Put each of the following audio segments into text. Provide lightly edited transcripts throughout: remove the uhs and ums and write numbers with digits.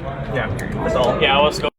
Yeah, that's all. Yeah, let's go.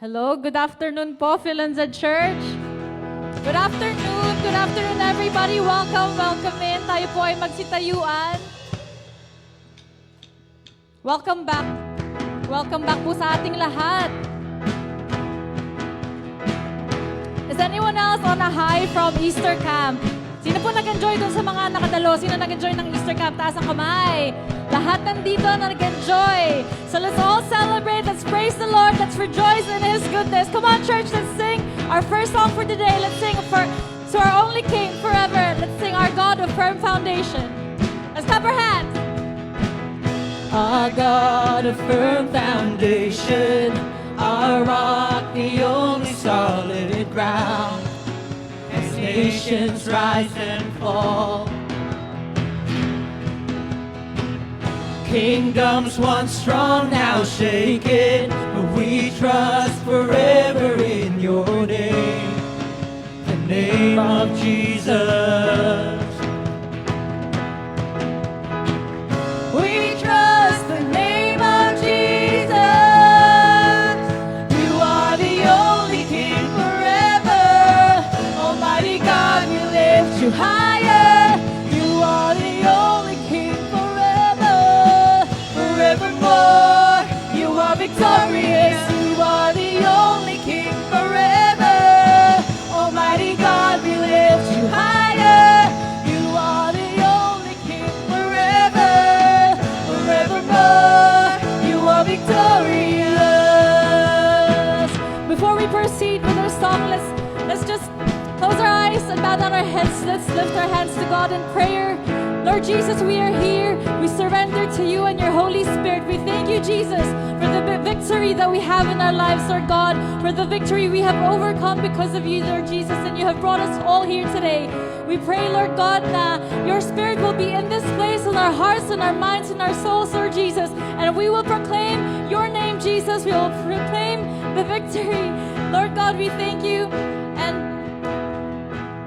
Hello, good afternoon po, Philanza Church. Good afternoon everybody. Welcome in. Tayo po ay magsitayuan. Welcome back po sa ating lahat. Is anyone else on a high from Easter camp? Sino po nag-enjoy dun sa mga nakadalo? Sino nag-enjoy ng Easter camp? Taas ang kamay. Lahat nandito na nag-enjoy. So let's all celebrate. Let's praise the Lord. Let's rejoice in His goodness. Come on, church. Let's sing our first song for today. Let's sing to our only King forever. Let's sing our God of firm foundation. Let's clap our hands. Our God of firm foundation, our rock, the only solid ground. As nations rise and fall, kingdoms once strong, now shaken, but we trust forever in your name, the name of Jesus. We trust the name of Jesus. You are the only King forever. Almighty God, we lift you higher. You are the only King forever. Forevermore, you are victorious. You are the only King forever. Almighty God, we lift you higher. You are the only King forever. Forevermore, you are victorious. Before we proceed with our song, let's just close our eyes and bow down our heads. Let's lift our hands to God in prayer. Lord Jesus, we are here. We surrender to you and your Holy Spirit. We thank you, Jesus, for the victory that we have in our lives, Lord God, for the victory we have overcome because of you, Lord Jesus, and you have brought us all here today. We pray, Lord God, that your Spirit will be in this place, in our hearts, in our minds, in our souls, Lord Jesus, and we will proclaim your name, Jesus. We will proclaim the victory. Lord God, we thank you, and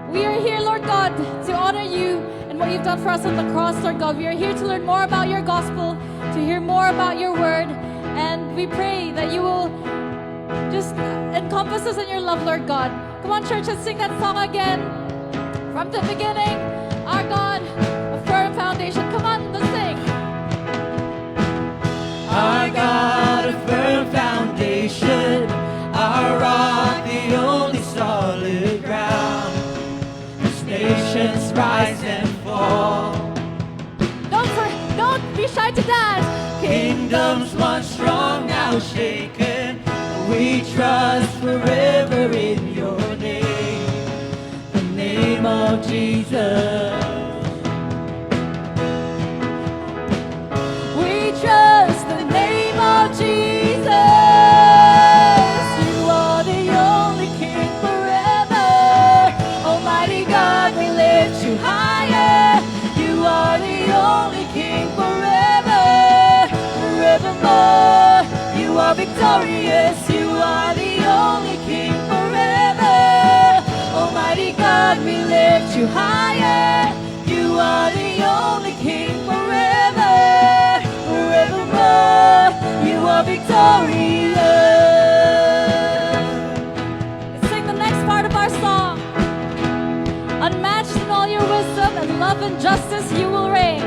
we are here, Lord God, to honor you and what you've done for us on the cross, Lord God. We are here to learn more about your gospel, to hear more about your word, and we pray that you will just encompass us in your love, Lord God. Come on, church, let's sing that song again. From the beginning, our God, a firm foundation. Come on, let's sing. Our God, a firm foundation, our rock, the only solid ground. As nations rise and fall, Don't be shy to dance. kingdoms once strong, now shaken. We trust forever in your name, the name of Jesus. We trust the name of Jesus. You are the only King forever. Almighty God, we lift you higher. You are the only King forever. Forevermore, you are victorious. You are the only King forever. Almighty God, we lift you higher. You are the only King forever. Forevermore, you are victorious. Let's sing the next part of our song. Unmatched in all your wisdom and love and justice, you will reign.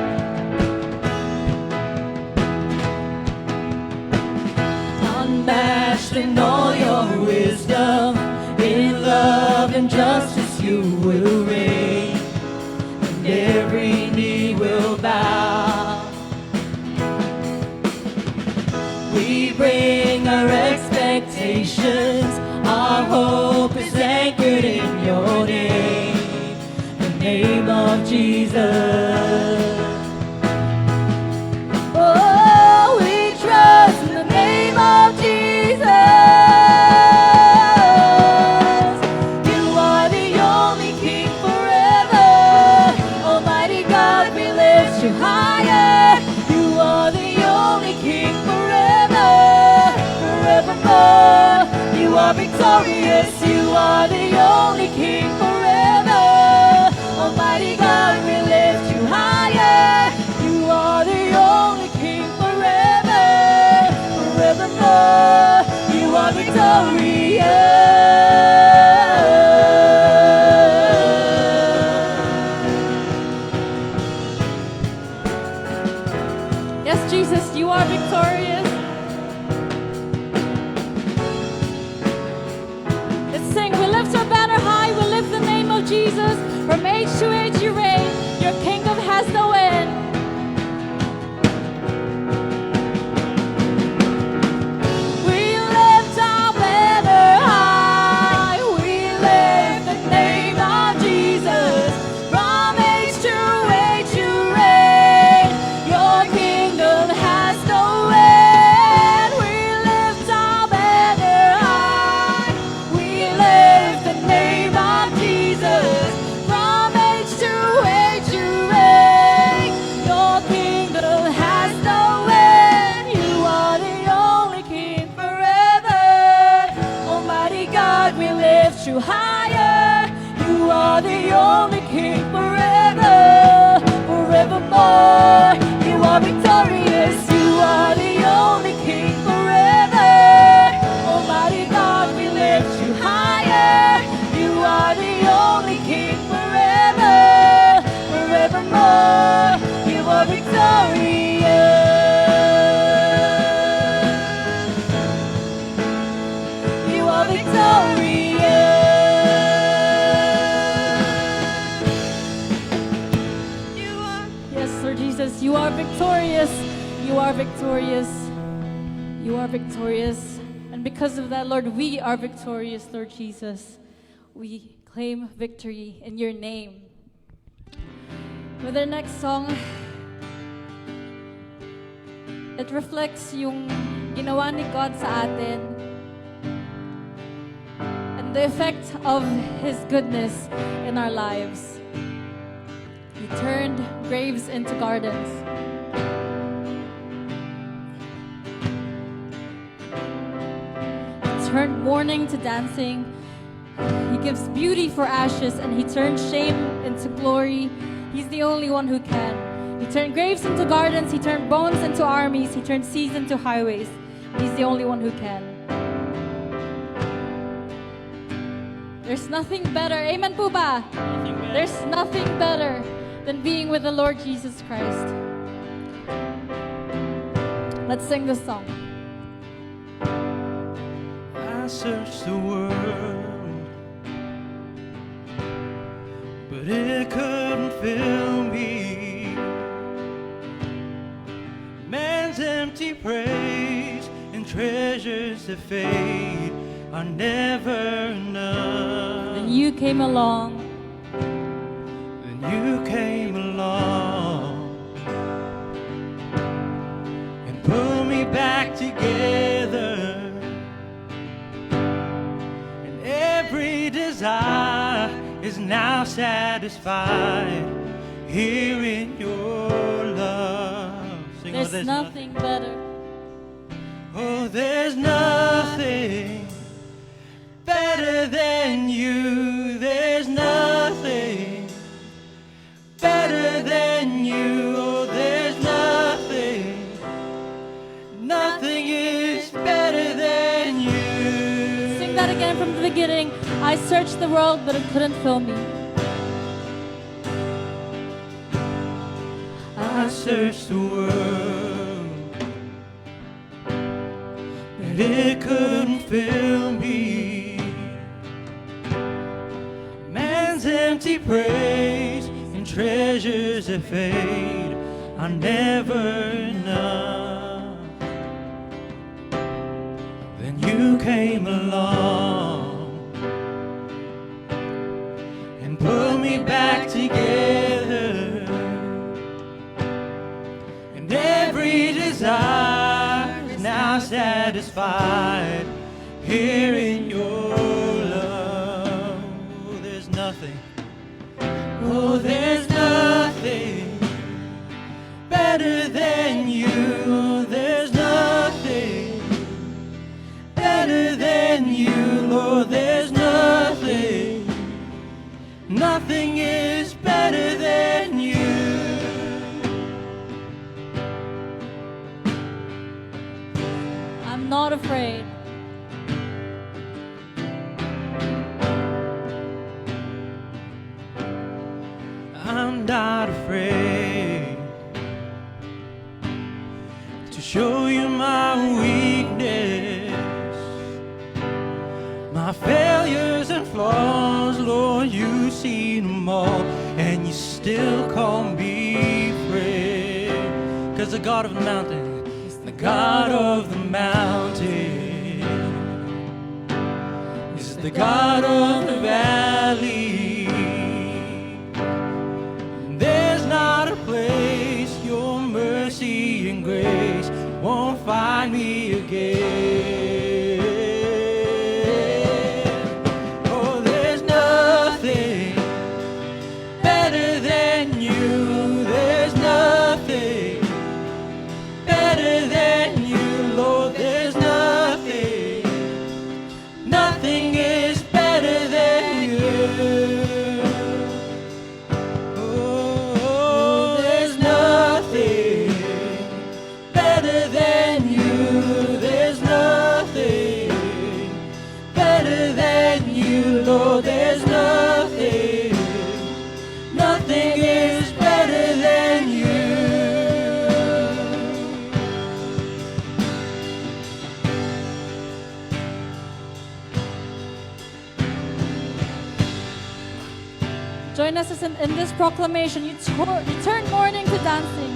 Unmatched in all your wisdom, in love and justice you will reign, and every knee will bow. We bring our expectations, our hope is anchored in your name, the name of Jesus. Oh, we trust in the name of Jesus. You are the only King forever. Almighty God, we lift you higher. You are the only King forever. Forevermore, you are victorious. You are the only King forever. Almighty God, we lift you higher. You are the only King forever. Forevermore, you are victorious. victorious. Let's sing. We lift our banner high. We lift the name of Jesus. From age to age you reign. Your kingdom has no end. We lift our banner high. We lift the name of Jesus. From age to age you reign. Your kingdom has no end. We lift our banner high. We lift the name of Jesus. From age to age you reign. Your kingdom has no end. You are the only King forever. Almighty God, we lift you higher. You are the only King forever, forevermore. You are victorious. You are the only King forever. Almighty God, we lift you higher. You are the only King forever, forevermore. You are victorious. You are victorious. Yes, Lord Jesus, you are victorious. You are victorious. You are victorious. And because of that, Lord, we are victorious, Lord Jesus. We claim victory in your name. With our next song, it reflects yung ginawa ni God sa atin and the effect of His goodness in our lives. He turned graves into gardens. He turned mourning to dancing. He gives beauty for ashes, and He turns shame into glory. He's the only one who can. He turned graves into gardens. He turned bones into armies. He turned seas into highways. He's the only one who can. There's nothing better. Amen po ba? There's nothing better than being with the Lord Jesus Christ. Let's sing this song. I searched the world, but it couldn't fill me. Man's empty praise and treasures that fade are never enough. Then you came along. Then you came along and pulled me back together. Every desire is now satisfied here in your love. Sing, There's nothing better. Oh, there's nothing better than you. There's nothing better than you. Oh, there's nothing. Nothing is better than you. Sing that again from the beginning. I searched the world, but it couldn't fill me. I searched the world, but it couldn't fill me. Man's empty praise and treasures that fade are never enough. Then you came along and put me back together. And every desire is now satisfied here in your love. Oh, there's nothing. Oh, there's nothing better than you. There's nothing better than you, Lord. There's nothing. Nothing is better than you. I'm not afraid. I'm not afraid to show you my weakness, my failures and flaws, Lord, you see them all, and you still call me friend. 'Cause the God of the mountain is the God of the mountain, is the God of the valley. There's not a place your mercy and grace won't find me again. Oh, there's nothing better than you. There's nothing better than you, Lord. There's nothing, nothing is better than you. Oh, there's nothing better than you. There's nothing better than you, Lord. There's nothing, nothing is better than you. Join us in this proclamation. You turn mourning to dancing.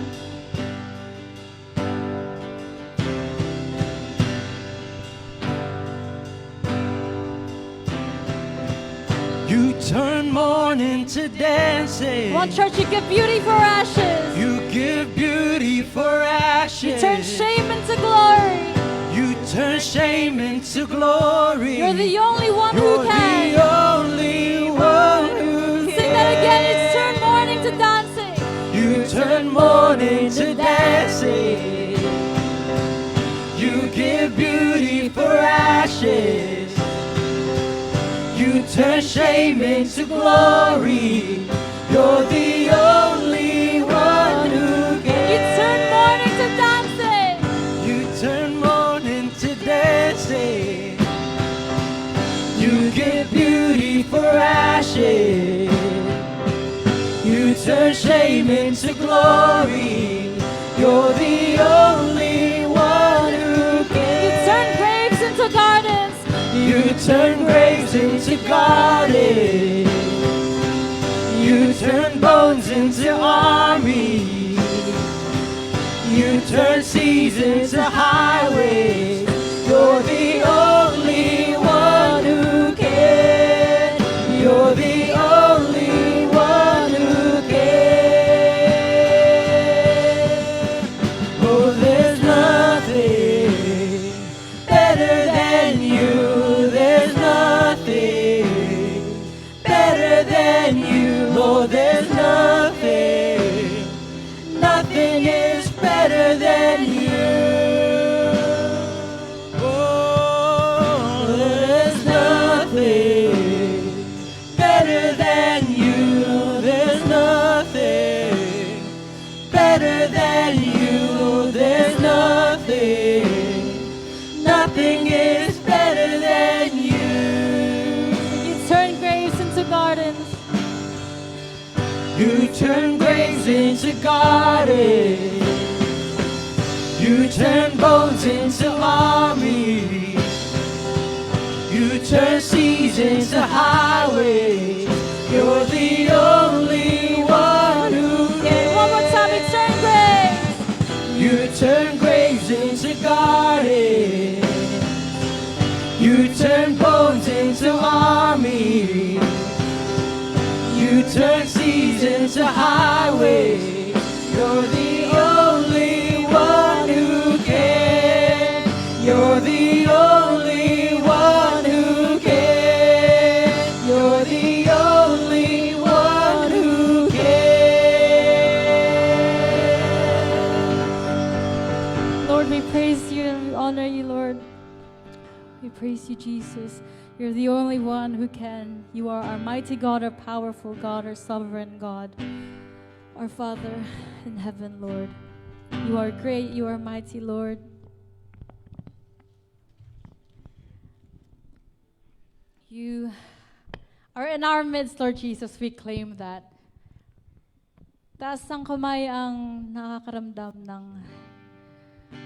You turn mourning to dancing. Come on, church, you give beauty for ashes. You give beauty for ashes. You turn shame into glory. You turn shame into glory. You're the only one You're who can. the only one who can. Sing that again. You turn mourning to dancing. You turn mourning to dancing. You give beauty for ashes. You turn shame into glory. You're the only one who can. You turn mourning to dancing. You turn mourning to dancing. You give beauty for ashes. You turn shame into glory. You're the only one who can. You turn graves into gardens. You turn graves into gardens. You turn bones into armies. You turn seas into highways. You're the only one who can. You're the only one who can. Oh, there's nothing better than you. There's nothing better than you. Lord, there's nothing, nothing is better than you. Oh, there's nothing better than you. There's nothing better than you. There's nothing, nothing is better than you. You turn graves into gardens. You turn graves into gardens. You turn bones into armies. You turn seas into highways. You're the only one who can. One more time, you turn graves. You turn graves into gardens. You turn bones into armies. You turn seas into highways. You're the only one who can. You're the only one who can. You're the only one who can. Lord, we praise you and we honor you, Lord. We praise you, Jesus. You're the only one who can. You are our mighty God, our powerful God, our sovereign God, our Father in heaven, Lord. You are great, you are mighty, Lord. You are in our midst, Lord Jesus. We claim that. Taas ng kamay ang nakakaramdam ng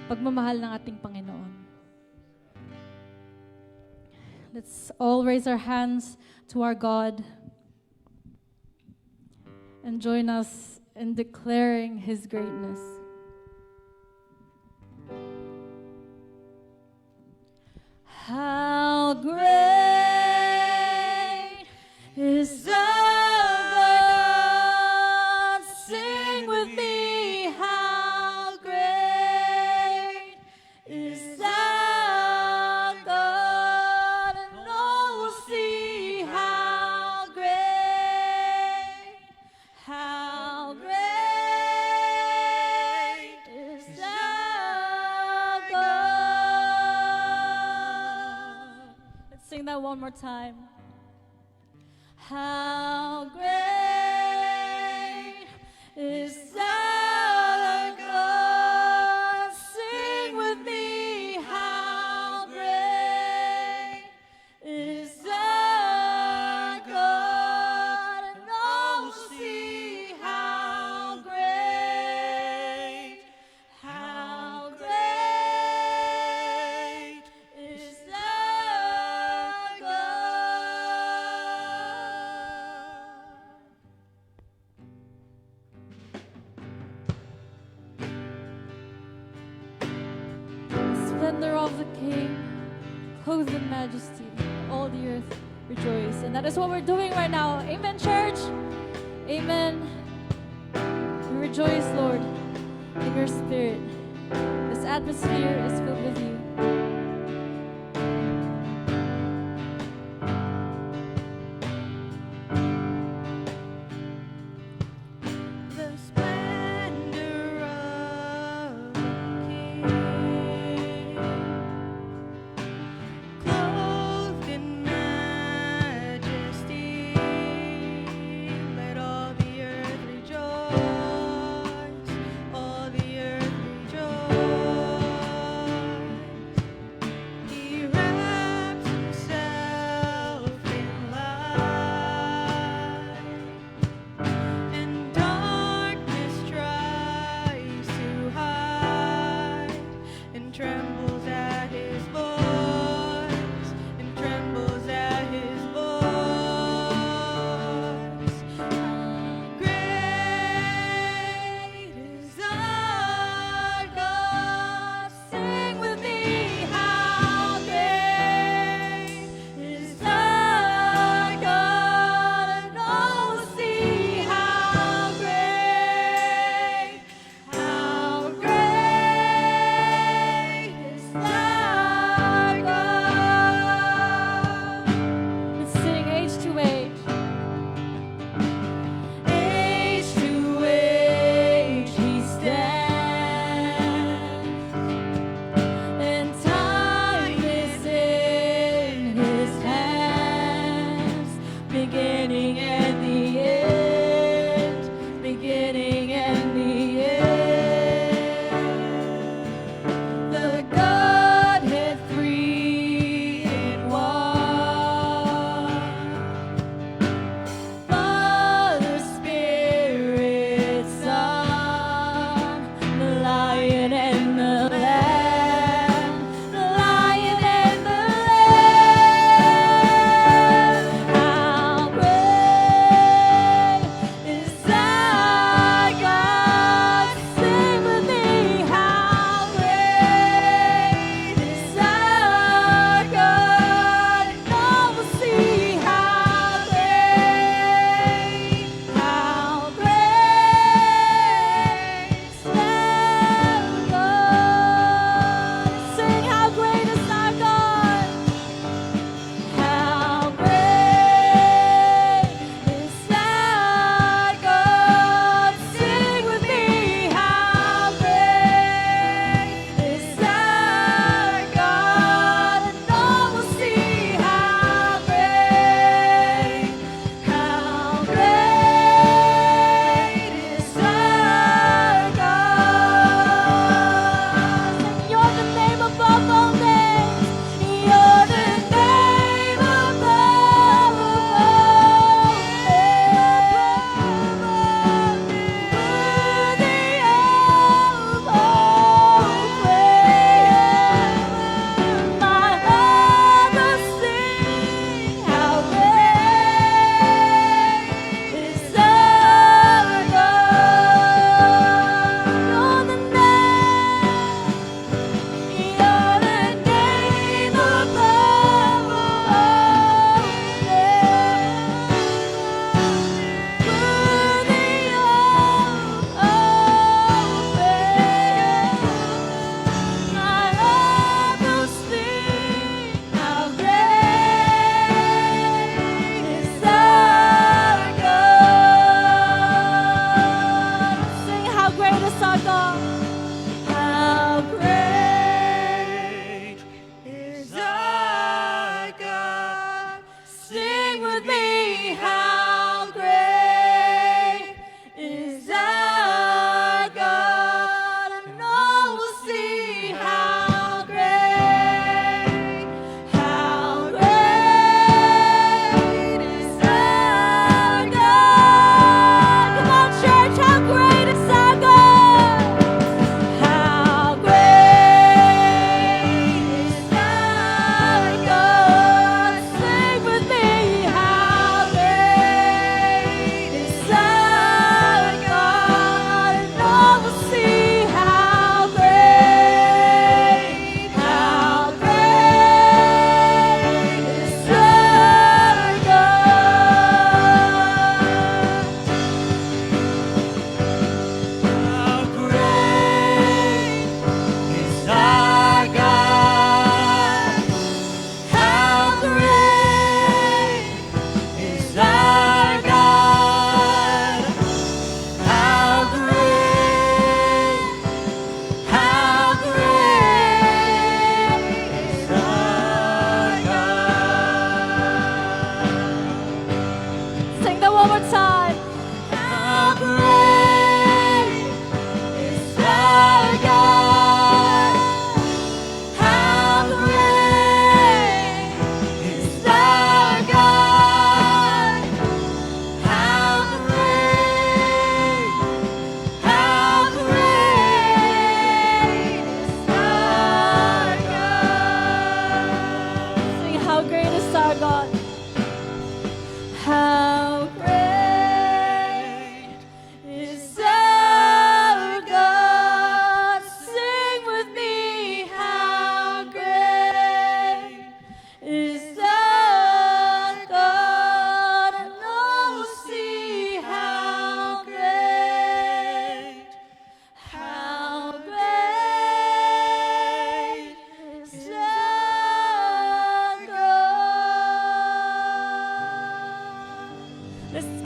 pagmamahal ng ating Panginoon. Let's all raise our hands to our God and join us in declaring His greatness. How great is our God? Sing with me, how great is our God, and all will see how great is our God. Let's sing that one more time. How great is our God? Sing with me, how great is our God, and all will see how great is our God. Splendor of the King, clothed in majesty, all the earth rejoice. And that is what we're doing right now. Amen, church. Amen. We rejoice, Lord, in your spirit. This atmosphere is filled with you. The splendor of the King, clothed in majesty, let all the earth rejoice, all the earth rejoice.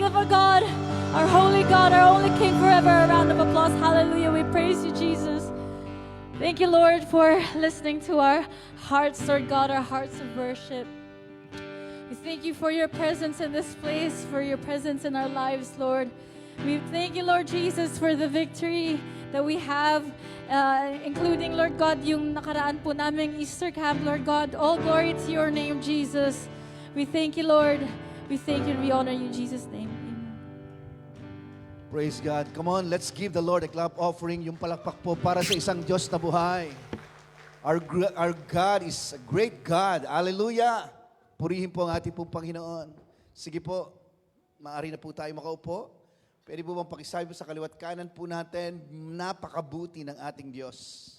give our God, our holy God, our only King forever, a round of applause. Hallelujah. We praise you, Jesus. Thank you, Lord, for listening to our hearts, Lord God, our hearts of worship. We thank you for your presence in this place, for your presence in our lives, Lord. We thank you, Lord Jesus, for the victory that we have, including, Lord God, yung nakaraan po naming Easter camp, Lord God. All glory to your name, Jesus. We thank you, Lord. We thank you and we honor you in Jesus' name. Amen. Praise God. Come on, let's give the Lord a clap offering. Yung palakpak po para sa isang Diyos na buhay. Our God is a great God. Hallelujah. Purihin po ang ating pong Panginoon. Sige po, maaari na po tayo makaupo. Pwede po bang pakisabi po sa kaliwat kanan po natin, napakabuti ng ating Diyos.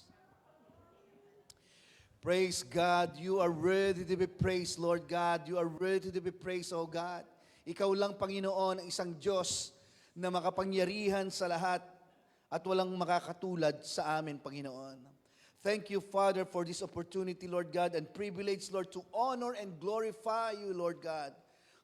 Praise God, you are worthy to be praised, Lord God. You are worthy to be praised, oh God. Ikaw lang, Panginoon, ang isang Diyos na makapangyarihan sa lahat at walang makakatulad sa amin, Panginoon. Thank you, Father, for this opportunity, Lord God, and privilege, Lord, to honor and glorify you, Lord God.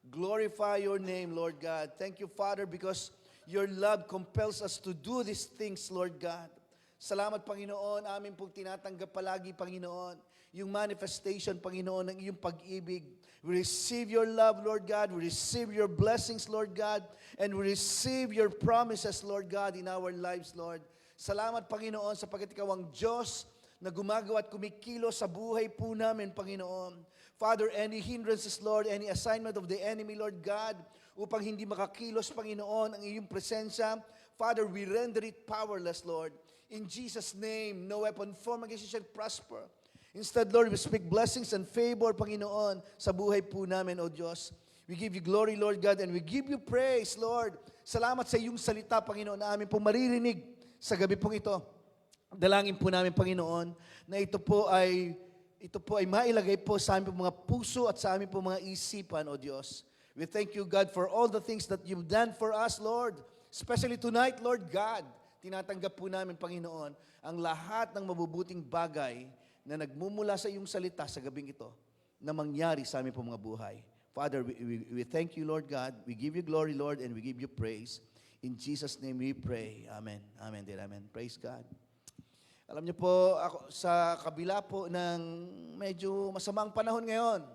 Glorify your name, Lord God. Thank you, Father, because your love compels us to do these things, Lord God. Salamat, Panginoon, amin pong tinatanggap palagi, Panginoon, yung manifestation, Panginoon, ng iyong pag-ibig. We receive your love, Lord God. We receive your blessings, Lord God. And we receive your promises, Lord God, in our lives, Lord. Salamat, Panginoon, sapagkat ikaw ang Diyos na gumagawa at kumikilo sa buhay po namin, Panginoon. Father, any hindrances, Lord, any assignment of the enemy, Lord God, upang hindi makakilos, Panginoon, ang iyong presensya, Father, we render it powerless, Lord. In Jesus' name, no weapon formed against you shall prosper. Instead, Lord, we speak blessings and favor, Panginoon, sa buhay po namin, O Diyos. We give you glory, Lord God, and we give you praise, Lord. Salamat sa iyong salita, Panginoon, na amin pong maririnig sa gabi pong ito. Dalangin po namin, Panginoon, na ito po ay mailagay po sa aming mga puso at sa aming po mga isipan, O Diyos. We thank you, God, for all the things that you've done for us, Lord. Especially tonight, Lord God. Tinatanggap po namin, Panginoon, ang lahat ng mabubuting bagay na nagmumula sa iyong salita sa gabing ito na mangyari sa aming po mga buhay. Father, we thank you, Lord God. We give you glory, Lord, and we give you praise. In Jesus' name we pray. Amen. Amen, dear. Amen. Praise God. Alam niyo po, ako, sa kabila po ng medyo masamang panahon ngayon,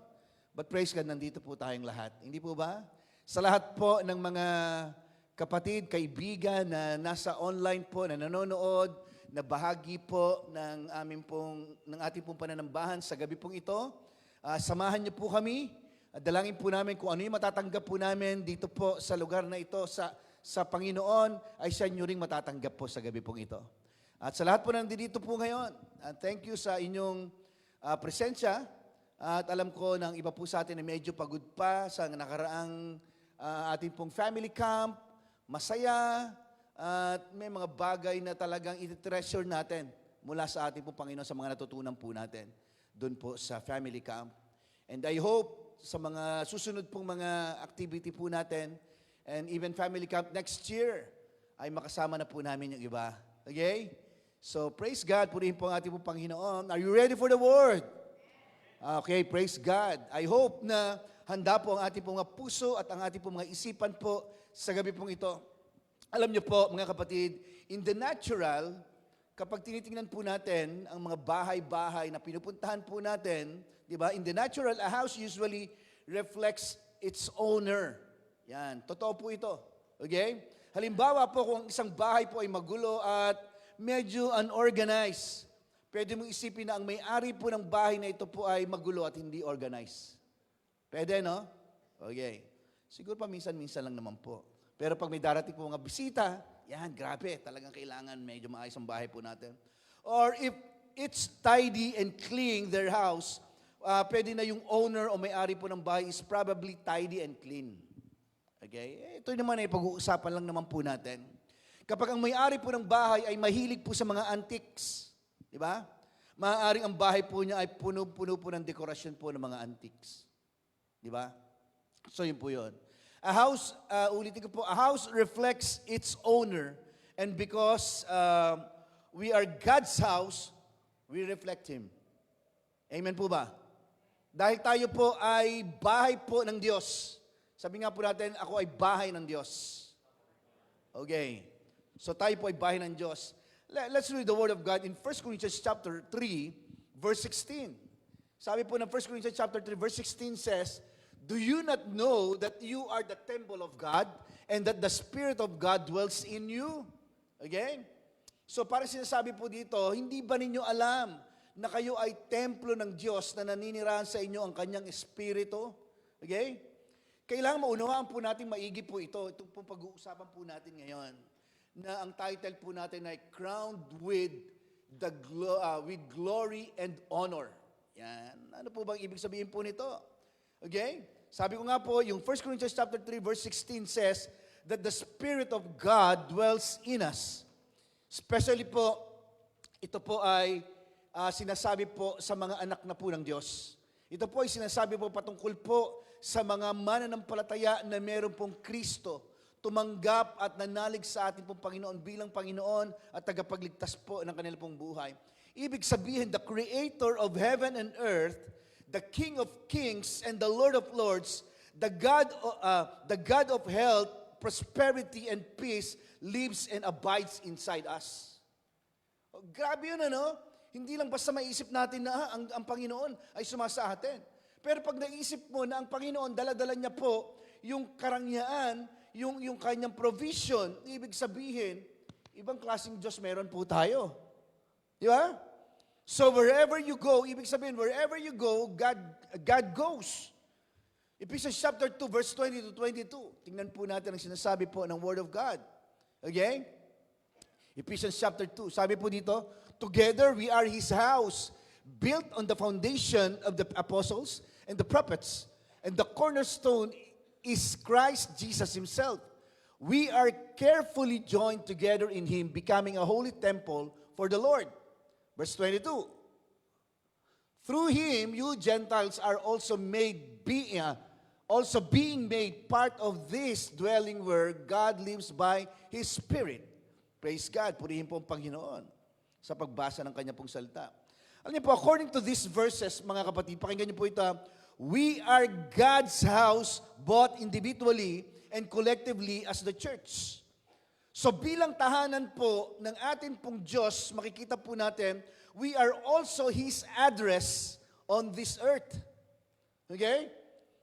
but praise God, nandito po tayong lahat. Hindi po ba? Sa lahat po ng mga kapatid, kaibigan na nasa online po, na nanonood, na bahagi po ng ating pong pananambahan sa gabi pong ito, samahan niyo po kami. Dalangin po namin kung ano yung matatanggap po namin dito po sa lugar na ito, sa Panginoon, ay siya nyo ring matatanggap po sa gabi pong ito. At sa lahat po na nandito po ngayon, thank you sa inyong presensya. At alam ko ng iba po sa atin na medyo pagod pa sa nakaraang ating pong family camp, masaya, at may mga bagay na talagang iti-treasure natin mula sa ating pong Panginoon sa mga natutunan po natin doon po sa family camp. And I hope sa mga susunod pong mga activity po natin and even family camp next year ay makasama na po namin yung iba. Okay? So praise God, purihin po ang ating pong Panginoon. Are you ready for the word? Okay, praise God. I hope na handa po ang ating pong mga puso at ang ating pong mga isipan po sa gabi pong ito. Alam niyo po, mga kapatid, in the natural, kapag tinitingnan po natin ang mga bahay-bahay na pinupuntahan po natin, di ba? In the natural, a house usually reflects its owner. Yan, totoo po ito. Okay? Halimbawa po, kung isang bahay po ay magulo at medyo unorganized, pwede mong isipin na ang may-ari po ng bahay na ito po ay magulo at hindi organized. Pwede, no? Okay. Siguro pa minsan-minsan lang naman po. Pero pag may darating po mga bisita, yan, grabe, talagang kailangan medyo maayos ang bahay po natin. Or if it's tidy and clean, their house, pwede na yung owner o may-ari po ng bahay is probably tidy and clean. Okay? Ito naman ay pag-uusapan lang naman po natin. Kapag ang may-ari po ng bahay ay mahilig po sa mga antiques, di ba? Maaaring ang bahay po niya ay puno-puno po ng dekorasyon po ng mga antiques. Di ba? So yun po yun. A house, ulitin ko po, a house reflects its owner, and because we are God's house, we reflect Him. Amen po ba? Dahil tayo po ay bahay po ng Diyos. Sabi nga po natin, ako ay bahay ng Diyos. Okay. So tayo po ay bahay ng Diyos. Let's read the Word of God in 1 Corinthians chapter 3, verse 16. Sabi po ng 1 Corinthians chapter 3, verse 16 says, do you not know that you are the temple of God and that the Spirit of God dwells in you? Okay? So parang sinasabi po dito, hindi ba ninyo alam na kayo ay templo ng Diyos na naninirahan sa inyo ang kanyang Espiritu? Okay? Kailangan maunawaan po natin maigi po ito. Ito po pag-uusapan po natin ngayon. Na ang title po natin ay Crowned with Glory and Honor. Yan. Ano po bang ibig sabihin po nito? Okay? Sabi ko nga po, yung 1 Corinthians chapter 3 verse 16 says that the Spirit of God dwells in us. Especially po, ito po ay sinasabi po sa mga anak na po ng Diyos. Ito po ay sinasabi po patungkol po sa mga mananampalataya na meron pong Kristo, tumanggap at nanalig sa ating pong Panginoon bilang Panginoon at tagapagligtas po ng kanilang pong buhay. Ibig sabihin, the Creator of heaven and earth, the King of kings and the Lord of lords, the God of health, prosperity, and peace lives and abides inside us. Oh, grabe yun, ano? Hindi lang basta maisip natin na ang Panginoon ay sumasa atin. Pero pag naisip mo na ang Panginoon, dala-dala niya po yung karangyaan, yung kanyang provision, ibig sabihin, ibang klaseng Diyos meron po tayo. Di ba? So wherever you go, ibig sabihin, wherever you go, God goes. Ephesians chapter 2, verse 20 to 22. Tingnan po natin ang sinasabi po ng Word of God. Okay? Ephesians chapter 2. Sabi po dito, together we are His house, built on the foundation of the apostles and the prophets, and the cornerstone is Christ Jesus Himself. We are carefully joined together in Him, becoming a holy temple for the Lord. Verse 22. Through Him, you Gentiles are also being made part of this dwelling where God lives by His Spirit. Praise God. Purihin po ang Panginoon sa pagbasa ng Kanya pong salita. Alam niyo po, according to these verses, mga kapatid, pakinggan niyo po ito, we are God's house both individually and collectively as the church. So bilang tahanan po ng atin pong Diyos, makikita po natin, we are also His address on this earth. Okay?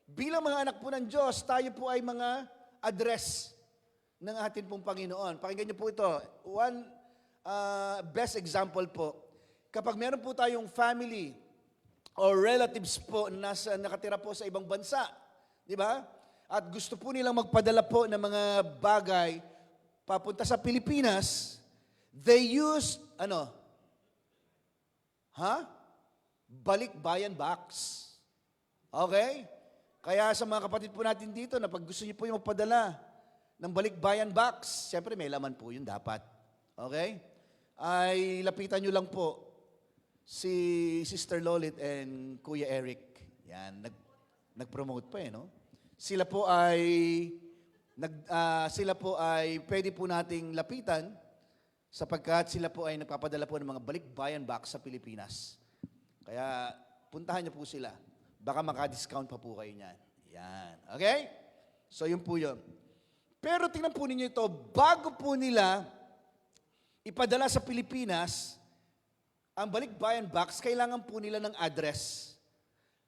Bilang mga anak po ng Diyos, tayo po ay mga address ng atin pong Panginoon. Pakinggan niyo po ito. One best example po. Kapag meron po tayong family or relatives po na nakatira po sa ibang bansa, di ba? At gusto po nilang magpadala po ng mga bagay papunta sa Pilipinas, they use, balikbayan box. Okay? Kaya sa mga kapatid po natin dito, na pag gusto niyo po yung magpadala ng balikbayan box, siyempre may laman po yun dapat. Okay? Ay lapitan nyo lang po si Sister Lolit and Kuya Eric. Yan, nag-promote pa no? Sila po ay pwede po nating lapitan sapagkat sila po ay nagpapadala po ng mga balikbayan box sa Pilipinas. Kaya puntahan niyo po sila. Baka maka-discount pa po kayo niyan. Yan. Okay? So yun po yun. Pero tingnan po ninyo ito, bago po nila ipadala sa Pilipinas, ang balikbayan box, kailangan po nila ng address.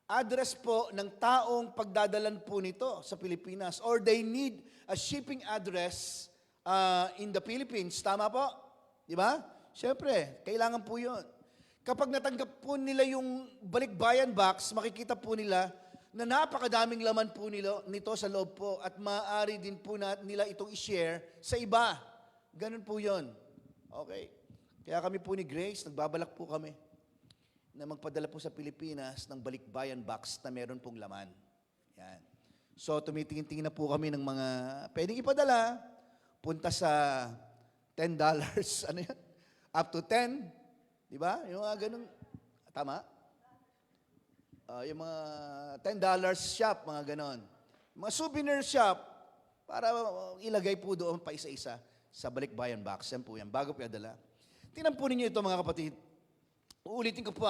Address po ng taong pagdadalan po nito sa Pilipinas. Or they need a shipping address in the Philippines. Tama po? Di ba? Siyempre, kailangan po yun. Kapag natanggap po nila yung balikbayan box, makikita po nila na napakadaming laman po nito sa loob po at maaari din po nila itong i-share sa iba. Ganun po yun. Okay. Kaya kami po ni Grace, nagbabalak po kami na magpadala po sa Pilipinas ng balikbayan box na meron pong laman. Yan. So, tumitingin-tingin na po kami ng mga pwedeng ipadala. Punta sa $10. Ano yan? Up to 10. Di ba? Yung mga ganun. Tama? Yung mga $10 shop, mga ganon. Mga souvenir shop, para ilagay po doon pa isa-isa sa balikbayan box. Yan po yan, bago pinadala. Tingnan po ninyo ito mga kapatid. Uulitin ko po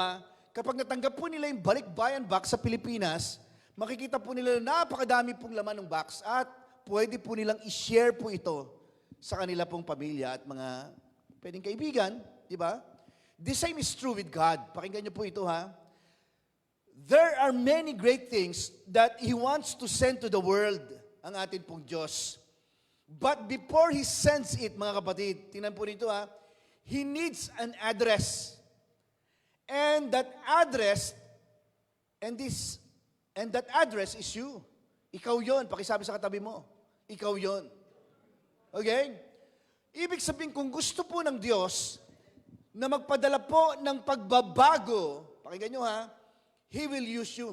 kapag natanggap po nila yung balikbayan box sa Pilipinas, makikita po nila na napakadami pong laman ng box at pwede po nilang i-share po ito sa kanila pong pamilya at mga pwedeng kaibigan, di ba? The same is true with God. Pakinggan niyo po ito, ha? There are many great things that He wants to send to the world, ang atin pong Diyos. But before He sends it, mga kapatid, tingnan po nito, ha? He needs an address. And that address, and that address is you. Ikaw yon. Pakisabi sa katabi mo. Ikaw yon. Okay? Ibig sabihin, kung gusto po ng Diyos na magpadala po ng pagbabago, pakinggan nyo, ha? He will use you.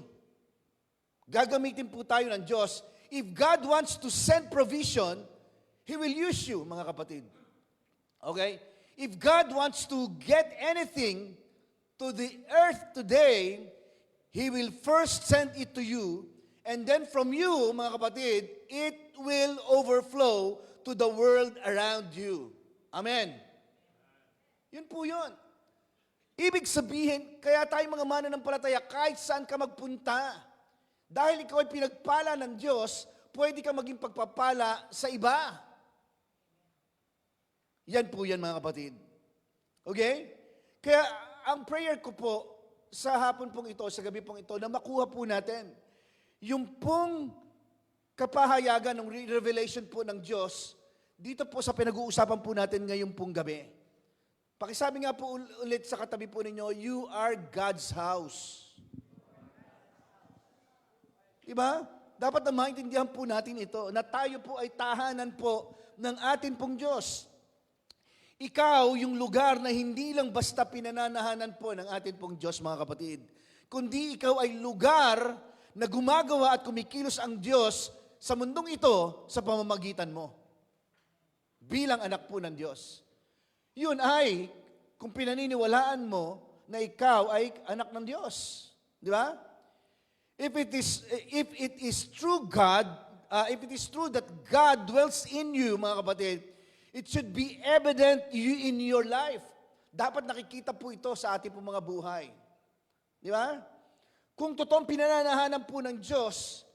Gagamitin po tayo ng Diyos. If God wants to send provision, He will use you, mga kapatid. Okay? If God wants to get anything to the earth today, He will first send it to you, and then from you, mga kapatid, it will overflow to the world around you. Amen. Yun po yun. Ibig sabihin, kaya tayo mga mananampalataya, kahit saan ka magpunta, dahil ikaw ay pinagpala ng Diyos, pwede ka maging pagpapala sa iba. Yan po yan, mga kapatid. Okay? Kaya ang prayer ko po sa hapon pong ito, sa gabi pong ito, na makuha po natin yung pong kapahayagan ng revelation po ng Diyos dito po sa pinag-uusapan po natin ngayong pong gabi. Pakisabi nga po ulit sa katabi po ninyo, you are God's house. Diba? Dapat na maintindihan po natin ito, na tayo po ay tahanan po ng atin pong Diyos. Ikaw yung lugar na hindi lang basta pinananahanan po ng atin pong Diyos, mga kapatid, kundi ikaw ay lugar na gumagawa at kumikilos ang Diyos sa mundong ito sa pamamagitan mo. Bilang anak po ng Diyos. Yun ay, kung pinaniniwalaan mo na ikaw ay anak ng Diyos. Di ba? If it is true that God dwells in you, mga kapatid, it should be evident in your life. Dapat nakikita po ito sa ating mga buhay. Di ba? Kung totoong pinananahanan po ng Diyos,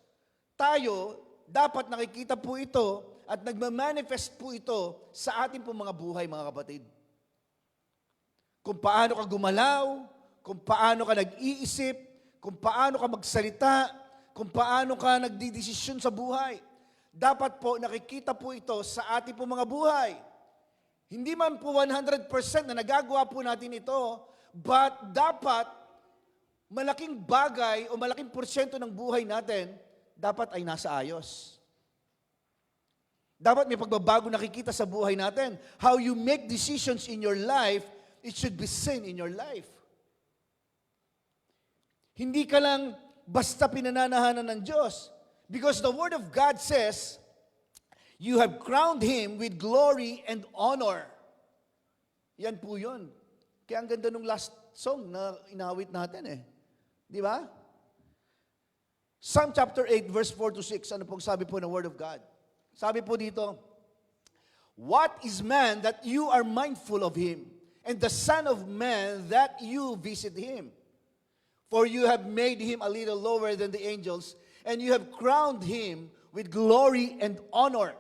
tayo, dapat nakikita po ito at nagmamanifest po ito sa ating mga buhay, mga kapatid. Kung paano ka gumalaw, kung paano ka nag-iisip, kung paano ka magsalita, kung paano ka nagdidesisyon sa buhay. Dapat po nakikita po ito sa ating mga buhay. Hindi man po 100% na nagagawa po natin ito, but dapat malaking bagay o malaking porsyento ng buhay natin dapat ay nasa ayos. Dapat may pagbabago nakikita sa buhay natin. How you make decisions in your life, it should be seen in your life. Hindi ka lang basta pinananahanan ng Diyos. Because the Word of God says, you have crowned Him with glory and honor. Yan po yun. Kaya ang ganda nung last song na inawit natin Di ba? Psalm chapter 8, verse 4 to 6, ano pong sabi po ng Word of God? Sabi po dito, what is man that you are mindful of him, and the son of man that you visit him? For you have made him a little lower than the angels, and you have crowned him with glory and honor.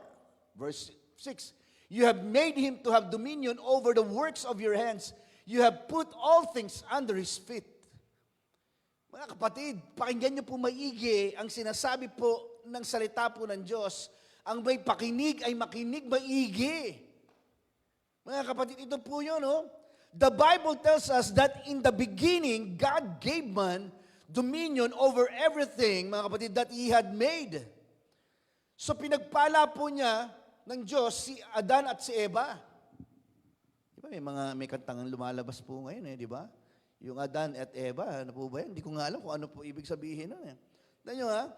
Verse 6, you have made him to have dominion over the works of your hands. You have put all things under his feet. Mga kapatid, pakinggan niyo po maigi ang sinasabi po ng salita po ng Diyos. Ang may pakinig ay makinig maigi. Mga kapatid, ito po yun, The Bible tells us that in the beginning, God gave man dominion over everything, mga kapatid, that He had made. So pinagpala po niya ng Diyos si Adan at si Eva. Di ba, may kantang lumalabas po ngayon, di ba? Yung Adan at Eva, ano po ba yan? Hindi ko nga alam kung ano po ibig sabihin nun. Tignan nyo, ha?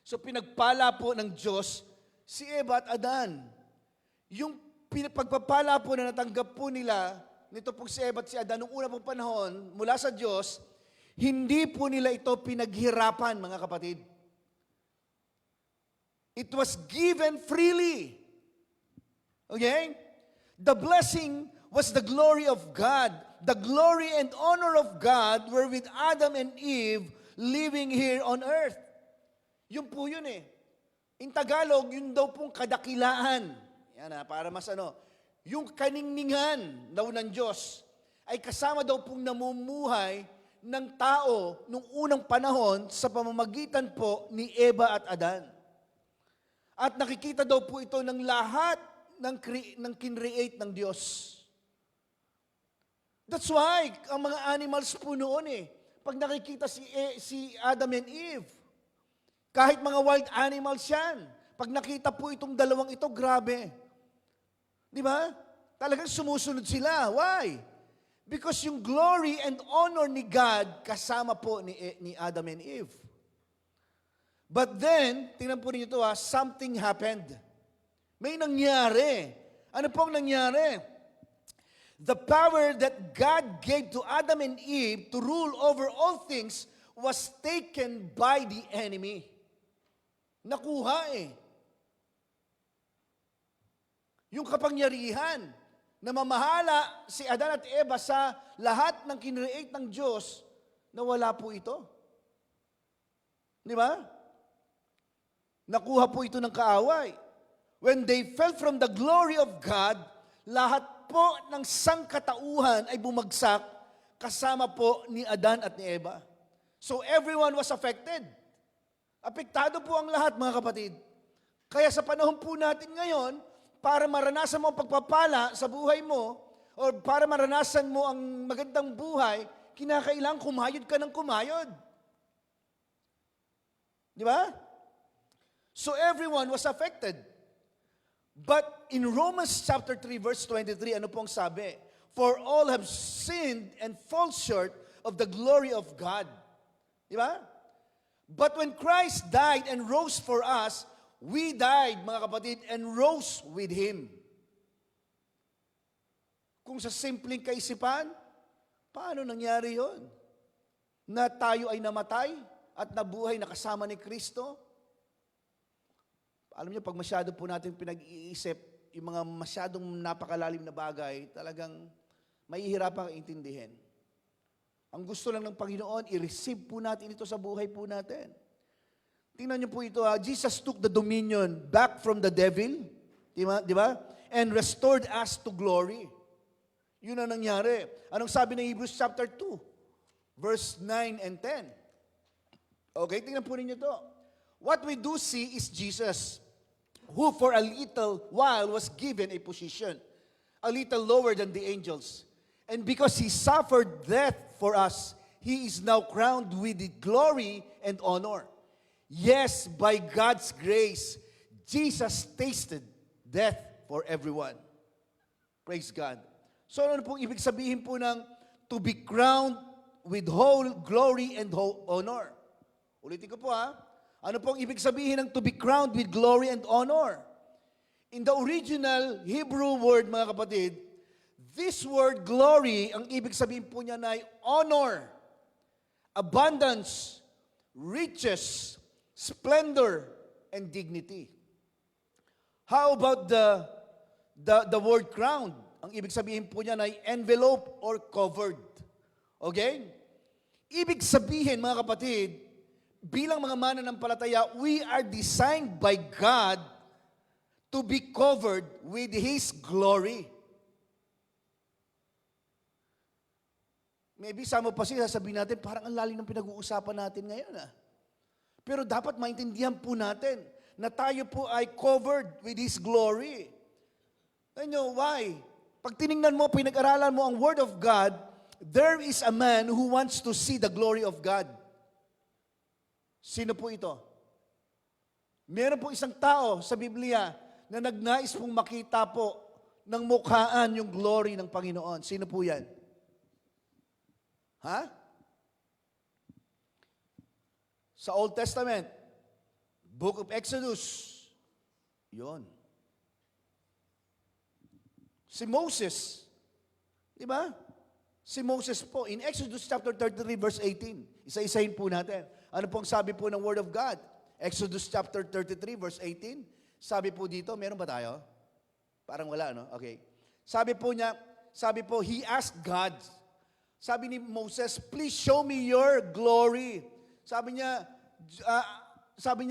So pinagpala po ng Diyos si Eva at Adan. Yung pagpapala po na natanggap po nila, nito pong si Eva at si Adan, nung una pong panahon, mula sa Diyos, hindi po nila ito pinaghirapan, mga kapatid. It was given freely. Okay? The blessing was the glory of God. the glory and honor of God were with Adam and Eve living here on earth. Yun po yun eh. In Tagalog, yun daw pong kadakilaan. Yan para mas yung kaningningan daw ng Diyos ay kasama daw pong namumuhay ng tao nung unang panahon sa pamamagitan po ni Eva at Adan. At nakikita daw po ito ng lahat ng kinreate ng Diyos. That's why, ang mga animals po noon pag nakikita si Adam and Eve, kahit mga wild animals yan, pag nakita po itong dalawang ito, grabe. Di ba? Talagang sumusunod sila. Why? Because yung glory and honor ni God kasama po ni Adam and Eve. But then, tingnan po ninyo ito something happened. May nangyari. Ano pong nangyari? The power that God gave to Adam and Eve to rule over all things was taken by the enemy. Nakuha Yung kapangyarihan na mamahala si Adan at Eva sa lahat ng kinreate ng Diyos, nawala po ito. Di ba? Nakuha po ito ng kaaway. When they fell from the glory of God, lahat po ng sangkatauhan ay bumagsak kasama po ni Adan at ni Eva. So everyone was affected. Apektado po ang lahat, mga kapatid. Kaya sa panahon po natin ngayon, para maranasan mo ang pagpapala sa buhay mo, o para maranasan mo ang magandang buhay, kinakailangan kumayod ka ng kumayod. Di ba? So everyone was affected. But in Romans chapter 3 verse 23, ano pong sabi? For all have sinned and fall short of the glory of God. Di ba? But when Christ died and rose for us, we died, mga kapatid, and rose with Him. Kung sa simpleng kaisipan, paano nangyari yon? Na tayo ay namatay at nabuhay na kasama ni Kristo? Alam niyo, pag masyado po natin pinag-iisip, yung mga masyadong napakalalim na bagay, talagang mahihirapan kang intindihin. Ang gusto lang ng Panginoon, i-receive po natin ito sa buhay po natin. Tingnan niyo po ito, Jesus took the dominion back from the devil, di ba? And restored us to glory. Yun ang nangyari. Anong sabi ng Hebrews chapter 2, verse 9 and 10? Okay, tingnan po ninyo to. What we do see is Jesus, who for a little while was given a position, a little lower than the angels. And because He suffered death for us, He is now crowned with the glory and honor. Yes, by God's grace, Jesus tasted death for everyone. Praise God. So ano pong ibig sabihin po ng to be crowned with whole glory and whole honor? Ulitin ko po Ano pong ibig sabihin ng to be crowned with glory and honor? In the original Hebrew word, mga kapatid, this word glory, ang ibig sabihin po niya na ay honor, abundance, riches, splendor, and dignity. How about the word crowned? Ang ibig sabihin po niya ay envelope or covered. Okay? Ibig sabihin, mga kapatid, bilang mga mananampalataya, we are designed by God to be covered with His glory. Maybe sama pa siya, sasabihin natin, parang ang lalim ng pinag-uusapan natin ngayon. Pero dapat maintindihan po natin na tayo po ay covered with His glory. You know why? Pag tiningnan mo, pinag-aralan mo ang Word of God, there is a man who wants to see the glory of God. Sino po ito? Meron po isang tao sa Biblia na nagnais pong makita po ng mukhaan yung glory ng Panginoon. Sino po yan? Sa Old Testament, Book of Exodus, yon. Si Moses, di ba? Si Moses po, in Exodus chapter 33, verse 18, isa-isahin po natin. Ano pong sabi po ng Word of God? Exodus chapter 33, verse 18. Sabi po dito, meron ba tayo? Parang wala, no? Okay. Sabi po niya, He asked God, Sabi ni Moses, please show me your glory. Sabi niya,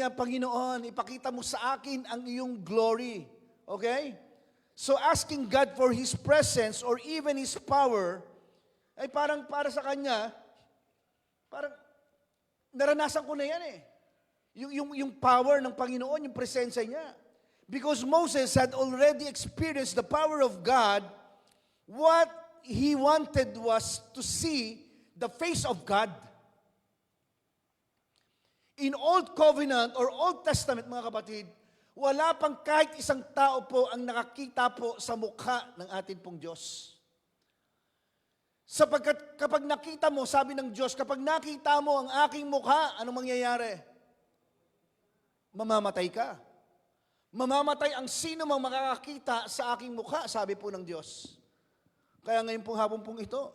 Panginoon, ipakita mo sa akin ang iyong glory. Okay? So asking God for His presence or even His power, ay parang para sa kanya, parang naranasan ko na yan eh. Yung power ng Panginoon, yung presensya niya. Because Moses had already experienced the power of God, what he wanted was to see the face of God. In Old Covenant or Old Testament, mga kapatid, wala pang kahit isang tao po ang nakakita po sa mukha ng atin pong Diyos. Sapagkat kapag nakita mo, sabi ng Diyos, kapag nakita mo ang aking mukha, anong mangyayari? Mamamatay ka. Mamamatay ang sino mang makakakita sa aking mukha, sabi po ng Diyos. Kaya ngayon pong hapon pong ito,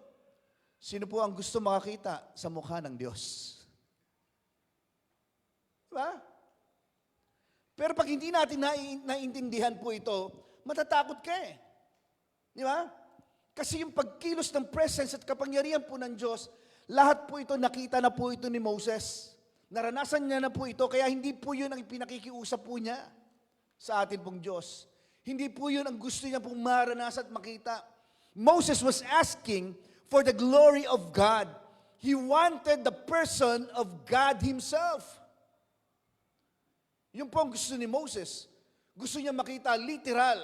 sino po ang gusto makakita sa mukha ng Diyos? Diba? Pero pag hindi natin naiintindihan po ito, matatakot ka eh. Di ba? Kasi yung pagkilos ng presence at kapangyarihan po ng Diyos, lahat po ito nakita na po ito ni Moses. Naranasan niya na po ito, kaya hindi po yun ang pinakikiusap po niya sa atin pong Diyos. Hindi po yun ang gusto niya pong maranasan at makita. Moses was asking for the glory of God. He wanted the person of God Himself. Yung po ang gusto ni Moses. Gusto niya makita literal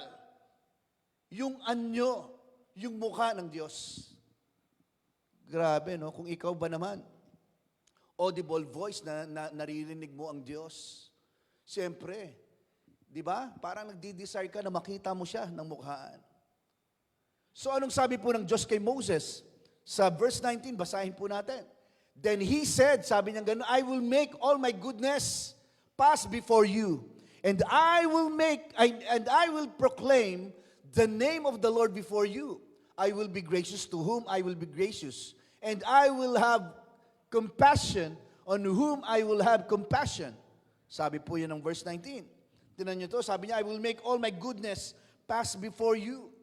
yung anyo, yung mukha ng Diyos. Grabe, no? Kung ikaw ba naman, audible voice na naririnig mo ang Diyos. Siyempre, di ba? Parang nagdi-desire ka na makita mo siya ng mukhaan. So anong sabi po ng Diyos kay Moses? Sa verse 19, basahin po natin. Then He said, sabi niya gano'n, I will make all my goodness pass before you, and I will proclaim the name of the Lord before you. I will be gracious to whom I will be gracious, and I will have compassion on whom I will have compassion. Sabi po yun ng verse 19. Tinan nyo to, sabi niya, I will make all my goodness pass before you.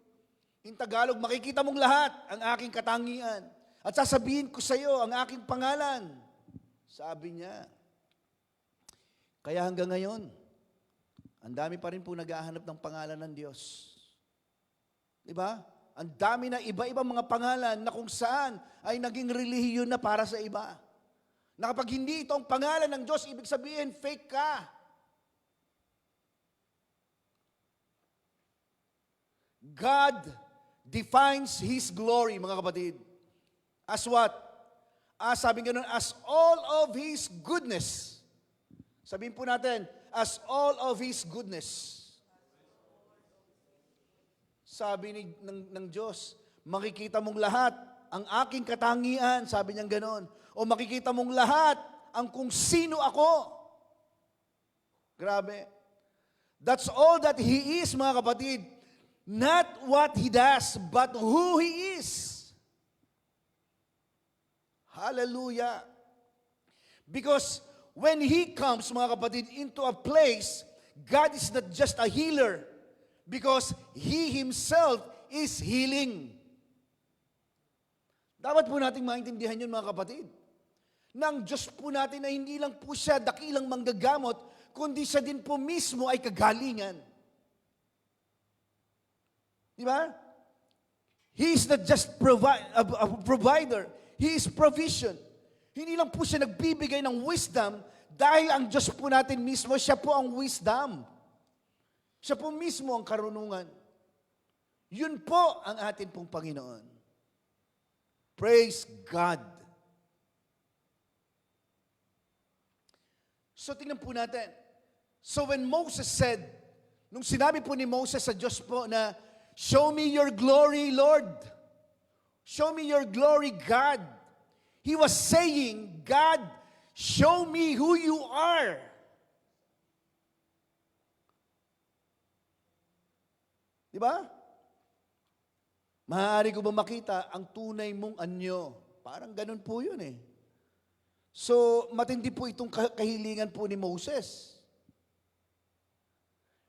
In Tagalog, makikita mong lahat ang aking katangian, at sasabihin ko sa iyo ang aking pangalan. Sabi niya. Kaya hanggang ngayon, ang dami pa rin po naghahanap ng pangalan ng Diyos. Diba? Ang dami na iba-ibang mga pangalan na kung saan ay naging relihiyon na para sa iba. Na kapag hindi ito ang pangalan ng Diyos, ibig sabihin, fake ka. God defines His glory, mga kapatid. As what? Sabi ganun, as all of His goodness. Sabihin po natin, as all of His goodness. Sabi ng Diyos, makikita mong lahat ang aking katangian, sabi niyang ganon. O makikita mong lahat ang kung sino ako. Grabe. That's all that He is, mga kapatid. Not what He does, but who He is. Hallelujah. Because when He comes, mga kapatid, into a place, God is not just a healer, because He Himself is healing. Dapat po nating maintindihan yun, mga kapatid. Nang Diyos po natin na hindi lang po siya dakilang manggagamot, kundi siya din po mismo ay kagalingan. Di ba? He is not just a provider, He is provision. Hindi lang po siya nagbibigay ng wisdom dahil ang Diyos po natin mismo, siya po ang wisdom. Siya po mismo ang karunungan. Yun po ang atin pong Panginoon. Praise God. So tingnan po natin. So when Moses said, nung sinabi po ni Moses sa Diyos po na, show me your glory, Lord. Show me your glory, God. He was saying, God, show me who you are. Di ba? Maaari ko ba makita ang tunay mong anyo? Parang ganun po yun eh. So, matindi po itong kahilingan po ni Moses.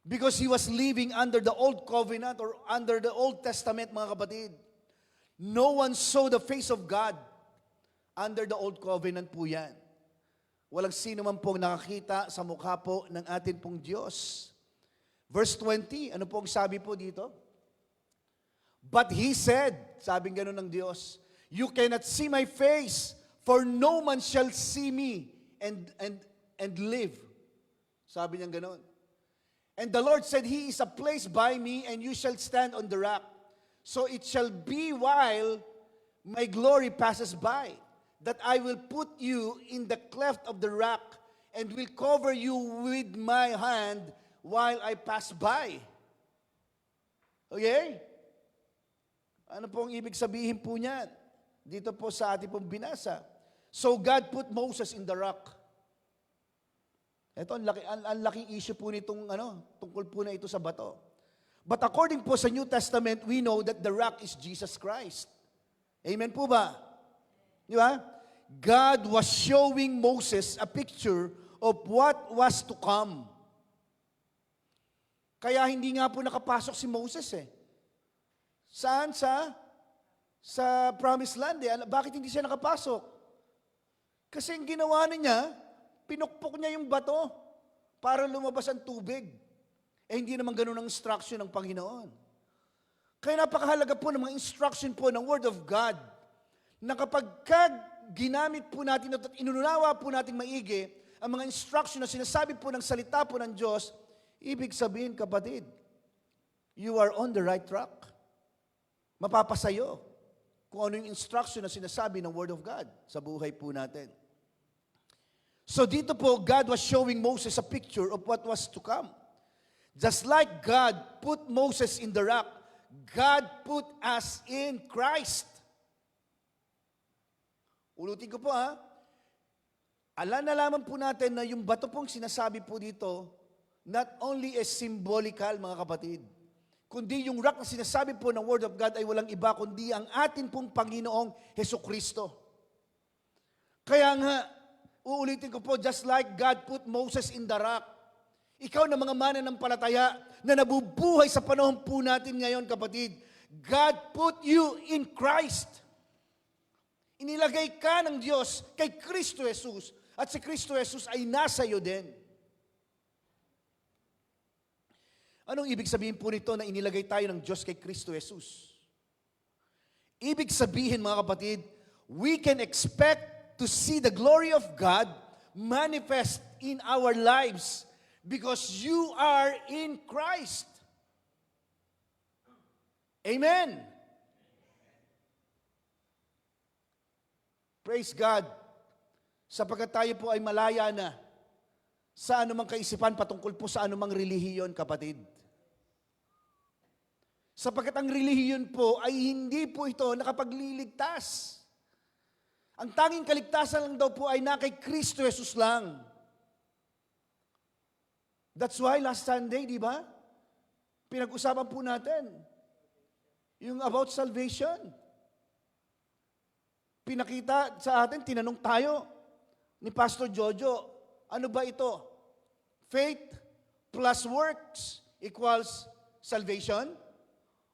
Because he was living under the Old Covenant or under the Old Testament, mga kapatid. No one saw the face of God. Under the old covenant po yan. Walang sino man pong nakakita sa mukha po ng atin pong Diyos. Verse 20, ano pong sabi po dito? But He said, sabing gano'n ng Diyos, you cannot see my face, for no man shall see me and live. Sabi niya gano'n. And the Lord said, He is a place by me, and you shall stand on the rock. So it shall be while my glory passes by, that I will put you in the cleft of the rock, and will cover you with my hand while I pass by. Okay? Ano pong ibig sabihin po niyan? Dito po sa ating pong binasa. So God put Moses in the rock. Ito, ang laking issue po nitong tungkol po na ito sa bato. But according po sa New Testament, we know that the rock is Jesus Christ. Amen po ba? Di ba? God was showing Moses a picture of what was to come. Kaya hindi nga po nakapasok si Moses eh. Saan? Sa Promised Land eh. Bakit hindi siya nakapasok? Kasi ang ginawa niya, pinukpok niya yung bato para lumabas ang tubig. Eh hindi naman ganun ang instruction ng Panginoon. Kaya napakahalaga po ng mga instruction po ng Word of God na kapag ginamit po natin at inunawa po natin maigi ang mga instruction na sinasabi po ng salita po ng Diyos, ibig sabihin, kapatid, you are on the right track. Mapapasayo kung ano yung instruction na sinasabi ng Word of God sa buhay po natin. So dito po, God was showing Moses a picture of what was to come. Just like God put Moses in the rock, God put us in Christ. Ulitin ko po Nalaman po natin na yung bato pong sinasabi po dito, not only is symbolical, mga kapatid, kundi yung rock na sinasabi po ng Word of God ay walang iba, kundi ang atin pong Panginoong Hesukristo. Kaya nga, uulitin ko po, just like God put Moses in the rock, ikaw na mga mananampalataya na nabubuhay sa panahon po natin ngayon, kapatid, God put you in Christ. Inilagay ka ng Diyos kay Kristo Jesus, at si Kristo Jesus ay nasa iyo din. Anong ibig sabihin po nito na inilagay tayo ng Diyos kay Kristo Jesus? Ibig sabihin, mga kapatid, we can expect to see the glory of God manifest in our lives because you are in Christ. Amen. Praise God. Sapagkat tayo po ay malaya na sa anumang kaisipan patungkol po sa anumang relihiyon, kapatid. Sapagkat ang relihiyon po ay hindi po ito nakapagliligtas. Ang tanging kaligtasan lang daw po ay na kay Kristo Jesus lang. That's why last Sunday, di ba? Pinag-usapan po natin yung about salvation. Pinakita sa atin, tinanong tayo ni Pastor Jojo, ano ba ito? Faith plus works equals salvation?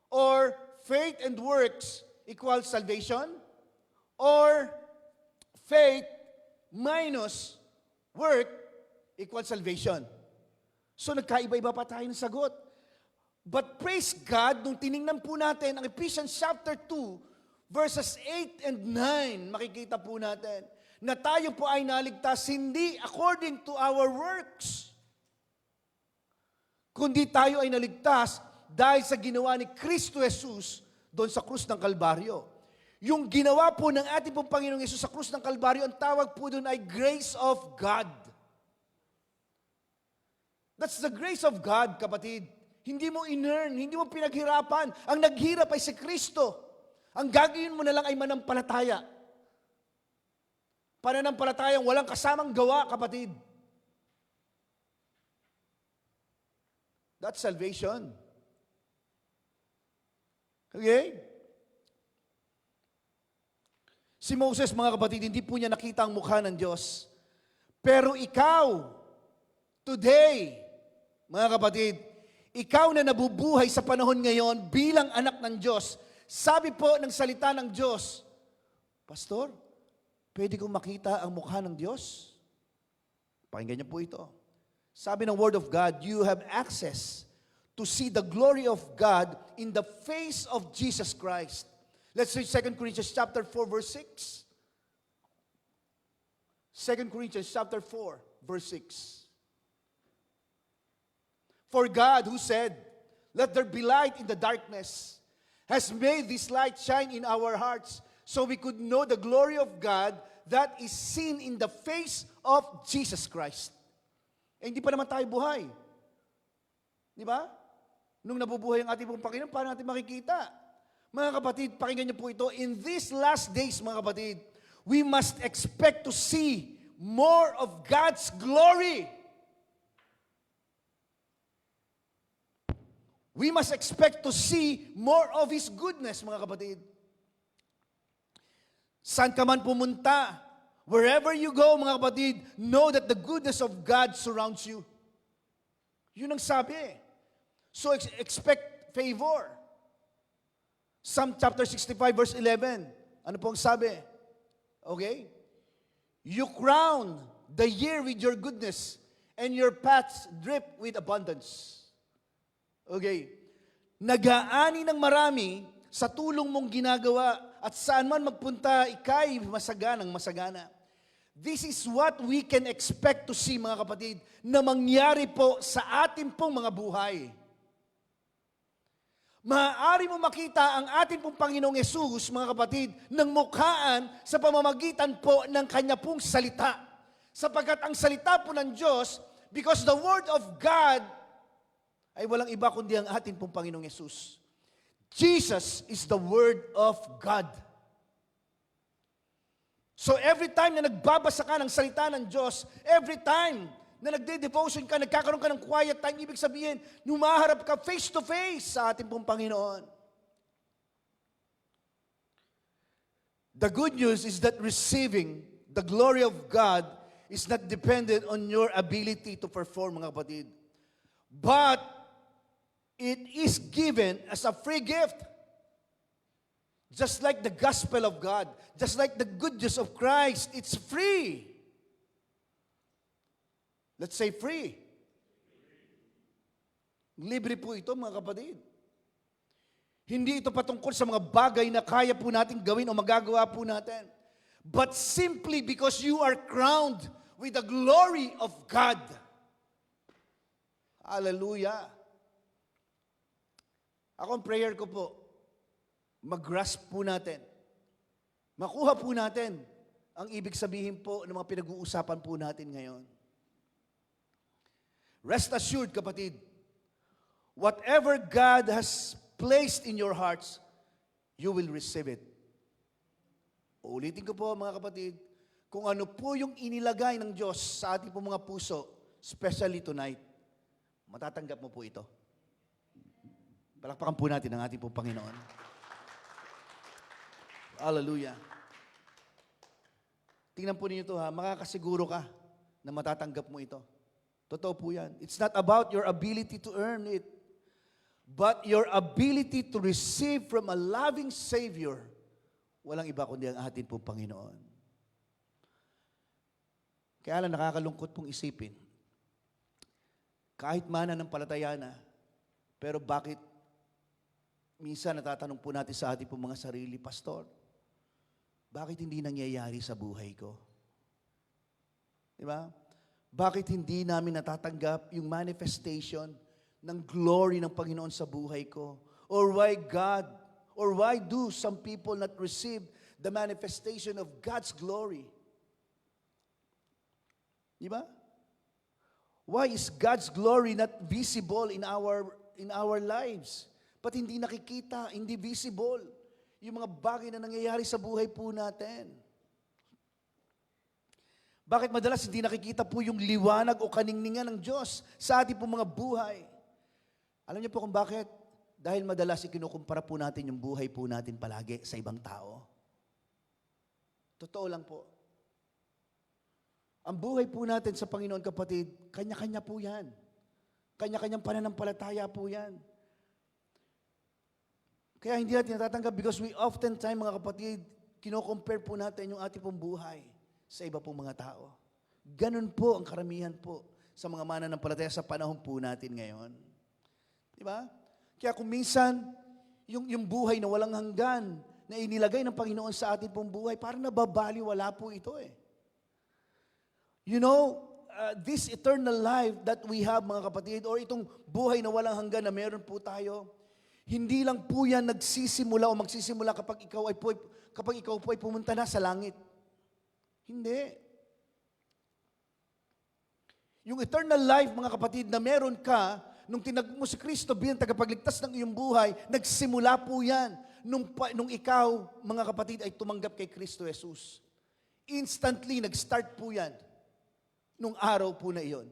Or faith and works equals salvation? Or faith minus work equals salvation? So nagkaiba-iba pa tayo ng sagot. But praise God, nung tiningnan po natin ang Ephesians chapter 2, verses 8 and 9, makikita po natin na tayo po ay naligtas hindi according to our works, kundi tayo ay naligtas dahil sa ginawa ni Kristo Jesus doon sa krus ng Kalbaryo. Yung ginawa po ng ating pong Panginoong Yesus sa krus ng Kalbaryo, ang tawag po doon ay grace of God. That's the grace of God, kapatid. Hindi mo in-earn, hindi mo pinaghirapan. Ang naghirap ay si Kristo. Ang gagawin mo na lang ay manampalataya. Pananampalatayang walang kasamang gawa, kapatid. That's salvation. Okay? Si Moses, mga kapatid, hindi po niya nakita ang mukha ng Diyos. Pero ikaw, today, mga kapatid, ikaw na nabubuhay sa panahon ngayon bilang anak ng Diyos, Sabi po ng salita ng Diyos, Pastor, pwede kong makita ang mukha ng Diyos? Pakinggan niyo po ito. Sabi ng Word of God, you have access to see the glory of God in the face of Jesus Christ. Let's read 2 Corinthians chapter 4, verse 6. 2 Corinthians chapter 4, verse 6. For God, who said, let there be light in the darkness, has made this light shine in our hearts, so we could know the glory of God that is seen in the face of Jesus Christ. Eh, hindi pa naman tayo buhay. Di ba? Nung nabubuhay ang ating pong Panginoon, paano natin makikita? Mga kapatid, pakinggan niyo po ito. In these last days, mga kapatid, we must expect to see more of God's glory. We must expect to see more of His goodness, mga kapatid. Saan ka man pumunta, wherever you go, mga kapatid, know that the goodness of God surrounds you. Yun ang sabi. So expect favor. Psalm chapter 65 verse 11. Ano pong sabi? Okay? You crown the year with your goodness, and your paths drip with abundance. Okay. Nag-aani ng marami sa tulong mong ginagawa, at saan man magpunta, ika'y masaganang masagana. This is what we can expect to see, mga kapatid, na mangyari po sa atin pong mga buhay. Maaari mo makita ang atin pong Panginoong Yesus, mga kapatid, ng mukhaan sa pamamagitan po ng Kanya pong salita. Sapagkat ang salita po ng Diyos, because the Word of God ay walang iba kundi ang atin pong Panginoong Yesus. Jesus is the Word of God. So every time na nagbabasa ka ng salita ng Diyos, every time na nagde-devotion ka, nagkakaroon ka ng quiet time, ibig sabihin, numaharap ka face to face sa ating pong Panginoon. The good news is that receiving the glory of God is not dependent on your ability to perform, mga kapatid. But it is given as a free gift. Just like the gospel of God, just like the goodness of Christ, it's free. Let's say free. Libre po ito, mga kapatid. Hindi ito patungkol sa mga bagay na kaya po natin gawin o magagawa po natin. But simply because you are crowned with the glory of God. Hallelujah. Ako ang prayer ko po, mag-grasp po natin. Makuha po natin ang ibig sabihin po ng mga pinag-uusapan po natin ngayon. Rest assured, kapatid, whatever God has placed in your hearts, you will receive it. Ulitin ko po, mga kapatid, kung ano po yung inilagay ng Diyos sa ating po mga puso, especially tonight, matatanggap mo po ito. Palakpakan po natin ang ating pong Panginoon. Hallelujah. Tingnan po ninyo ito, ha, makakasiguro ka na matatanggap mo ito. Totoo po yan. It's not about your ability to earn it, but your ability to receive from a loving Savior. Walang iba kundi ang atin pong Panginoon. Kaya lang nakakalungkot pong isipin. Kahit mananampalataya na, pero bakit minsan natatanong po natin sa ating pong mga sarili, Pastor, bakit hindi nangyayari sa buhay ko? Di ba? Bakit hindi namin natatanggap yung manifestation ng glory ng Panginoon sa buhay ko? Or why God, or why do some people not receive the manifestation of God's glory? Di ba? Why is God's glory not visible in our lives? Ba't hindi nakikita, hindi visible yung mga bagay na nangyayari sa buhay po natin? Bakit madalas hindi nakikita po yung liwanag o kaningningan ng Diyos sa ating po mga buhay? Alam niyo po kung bakit? Dahil madalas ikinukumpara po natin yung buhay po natin palagi sa ibang tao. Totoo lang po. Ang buhay po natin sa Panginoon, kapatid, kanya-kanya po yan. Kanya-kanyang pananampalataya po yan. Kaya hindi natin natatanggap because we oftentimes, mga kapatid, kino-compare po natin yung ating pong buhay sa iba pong mga tao. Ganun po ang karamihan po sa mga mananampalataya sa panahon po natin ngayon. Di ba? Kaya kung minsan, yung buhay na walang hanggan, na inilagay ng Panginoon sa atin pong buhay, parang nababaliwala po ito eh. You know, this eternal life that we have, mga kapatid, or itong buhay na walang hanggan na meron po tayo, hindi lang po yan nagsisimula o magsisimula kapag ikaw po ay pumunta na sa langit. Hindi. Yung eternal life, mga kapatid, na meron ka, nung tinagpo mo si Kristo bilang tagapagligtas ng iyong buhay, nagsimula po yan nung ikaw, mga kapatid, ay tumanggap kay Kristo Jesus. Instantly, nag-start po yan nung araw po na iyon.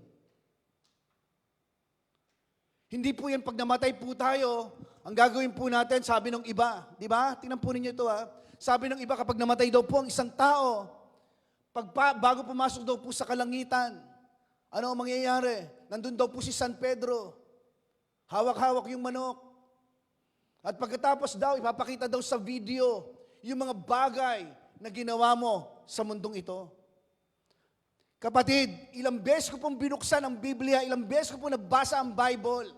Hindi po yan pag namatay po tayo, ang gagawin po natin, sabi ng iba, di ba? Tingnan po ninyo ito ha. Sabi ng iba, kapag namatay daw po ang isang tao, bago pumasok daw po sa kalangitan, ano ang mangyayari? Nandun daw po si San Pedro. Hawak-hawak yung manok. At pagkatapos daw, ipapakita daw sa video yung mga bagay na ginawa mo sa mundong ito. Kapatid, ilang beses ko pong binuksan ang Biblia, ilang beses ko pong nagbasa ang Bible.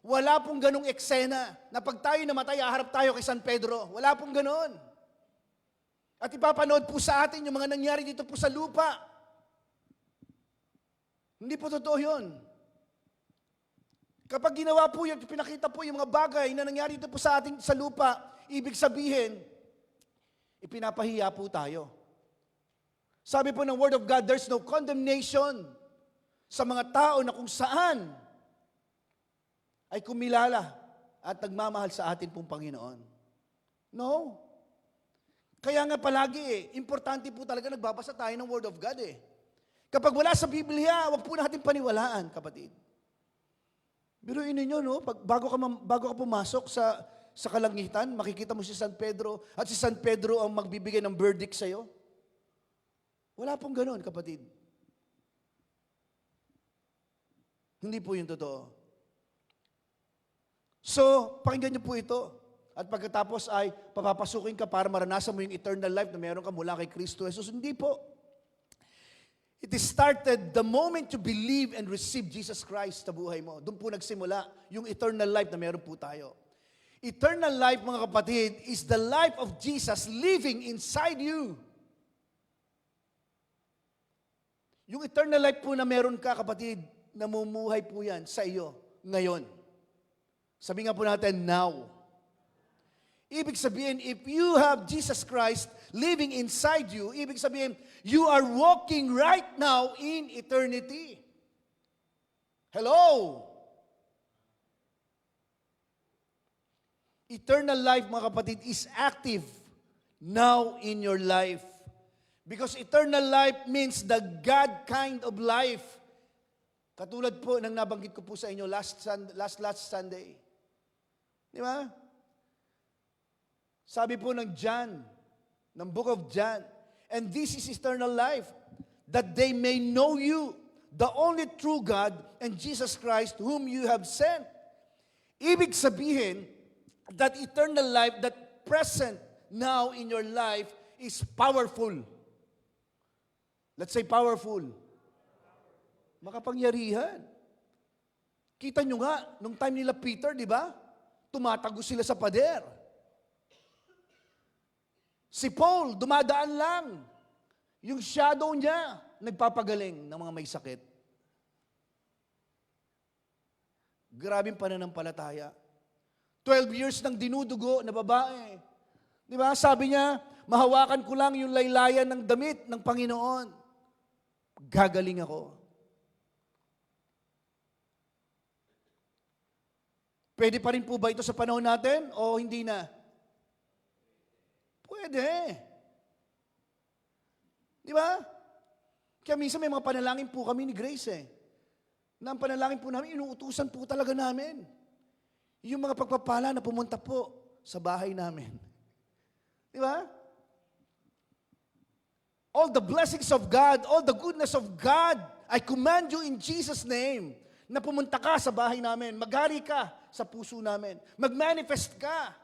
Wala pong ganong eksena na pag tayo namatay, haharap tayo kay San Pedro. Wala pong ganon. At ipapanood po sa atin yung mga nangyari dito po sa lupa. Hindi po totoo yun. Kapag ginawa po yun, pinakita po yung mga bagay na nangyari dito po sa ating sa lupa, ibig sabihin, ipinapahiya po tayo. Sabi po ng Word of God, there's no condemnation sa mga tao na kung saan ay kumilala at nagmamahal sa atin pong Panginoon. No. Kaya nga palagi importante po talaga nagbabasa tayo ng Word of God Kapag wala sa Biblia, wag po natin paniwalaan, kapatid. Biruin ninyo, no? Bago ka pumasok sa kalangitan, makikita mo si San Pedro, at si San Pedro ang magbibigay ng verdict sa'yo. Wala pong ganun, kapatid. Hindi po yung totoo. So, pakinggan niyo po ito. At pagkatapos ay papapasukin ka para maranasan mo yung eternal life na meron ka mula kay Kristo Jesus. Hindi po. It started the moment you believe and receive Jesus Christ sa buhay mo. Doon po nagsimula yung eternal life na meron po tayo. Eternal life, mga kapatid, is the life of Jesus living inside you. Yung eternal life po na meron ka, kapatid, namumuhay po yan sa iyo ngayon. Sabi nga po natin, now. Ibig sabihin, if you have Jesus Christ living inside you, ibig sabihin, you are walking right now in eternity. Hello? Eternal life, mga kapatid, is active now in your life. Because eternal life means the God kind of life. Katulad po ng nabanggit ko po sa inyo last Sunday. Di ba? Sabi po ng John, ng book of John, and this is eternal life, that they may know you, the only true God, and Jesus Christ, whom you have sent. Ibig sabihin, that eternal life, that present now in your life, is powerful. Let's say powerful. Makapangyarihan. Kita nyo nga, nung time nila Peter, di ba? Tumatago sila sa pader. Si Paul, dumadaan lang. Yung shadow niya, nagpapagaling ng mga may sakit. Grabing pananampalataya. 12 years nang dinudugo na babae. Di ba? Sabi niya, mahawakan ko lang yung laylayan ng damit ng Panginoon. Gagaling ako. Pwede pa rin po ba ito sa panahon natin o hindi na? Pwede. Di ba? Kaya minsan may mga panalangin po kami ni Grace Na ang panalangin po namin, inuutusan po talaga namin. Yung mga pagpapala na pumunta po sa bahay namin. Di ba? All the blessings of God, all the goodness of God, I command you in Jesus' name na pumunta ka sa bahay namin, maghari ka sa puso namin, mag-manifest ka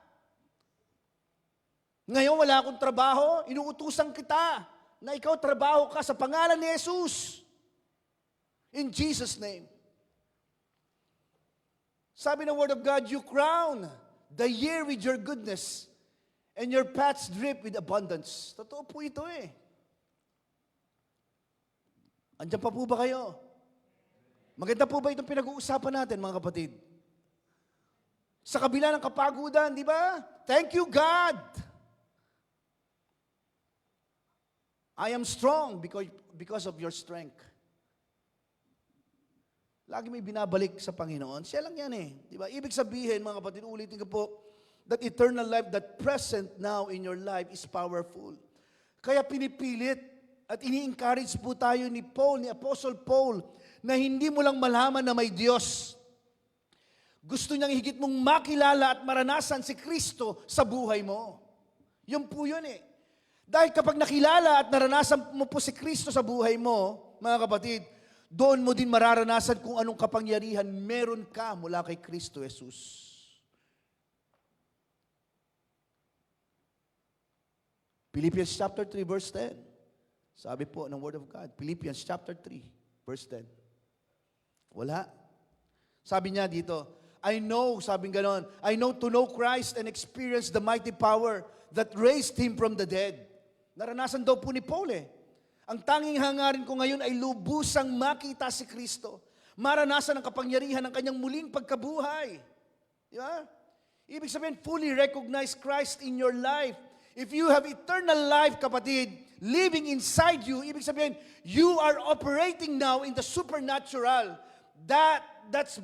Ngayon wala akong trabaho, inuutusan kita na ikaw trabaho ka sa pangalan ni Jesus. In Jesus' name. Sabi ng Word of God, you crown the year with your goodness and your paths drip with abundance. Totoo po ito eh. Andiyan pa po ba kayo? Maganda po ba itong pinag-uusapan natin, mga kapatid? Sa kabila ng kapagudan, di ba? Thank you, God! I am strong because of your strength. Lagi may binabalik sa Panginoon. Siya lang yan eh. Di ba? Ibig sabihin, mga kapatid, ulitin ko po, that eternal life, that present now in your life is powerful. Kaya pinipilit at ini-encourage po tayo ni Paul, ni Apostle Paul, na hindi mo lang malaman na may Diyos. Gusto niyang higit mong makilala at maranasan si Kristo sa buhay mo. Yun po yun eh. Dahil kapag nakilala at naranasan mo po si Kristo sa buhay mo, mga kapatid, doon mo din mararanasan kung anong kapangyarihan meron ka mula kay Kristo Jesus. Philippians chapter 3 verse 10. Sabi po ng Word of God, Philippians chapter 3 verse 10. Wala. Sabi niya dito, I know, sabing ganon, I know to know Christ and experience the mighty power that raised Him from the dead. Naranasan daw po ni Paul eh. Ang tanging hangarin ko ngayon ay lubusang makita si Kristo. Maranasan ang kapangyarihan ng kanyang muling pagkabuhay. Di ba? Ibig sabihin, fully recognize Christ in your life. If you have eternal life, kapatid, living inside you, ibig sabihin, you are operating now in the supernatural. That's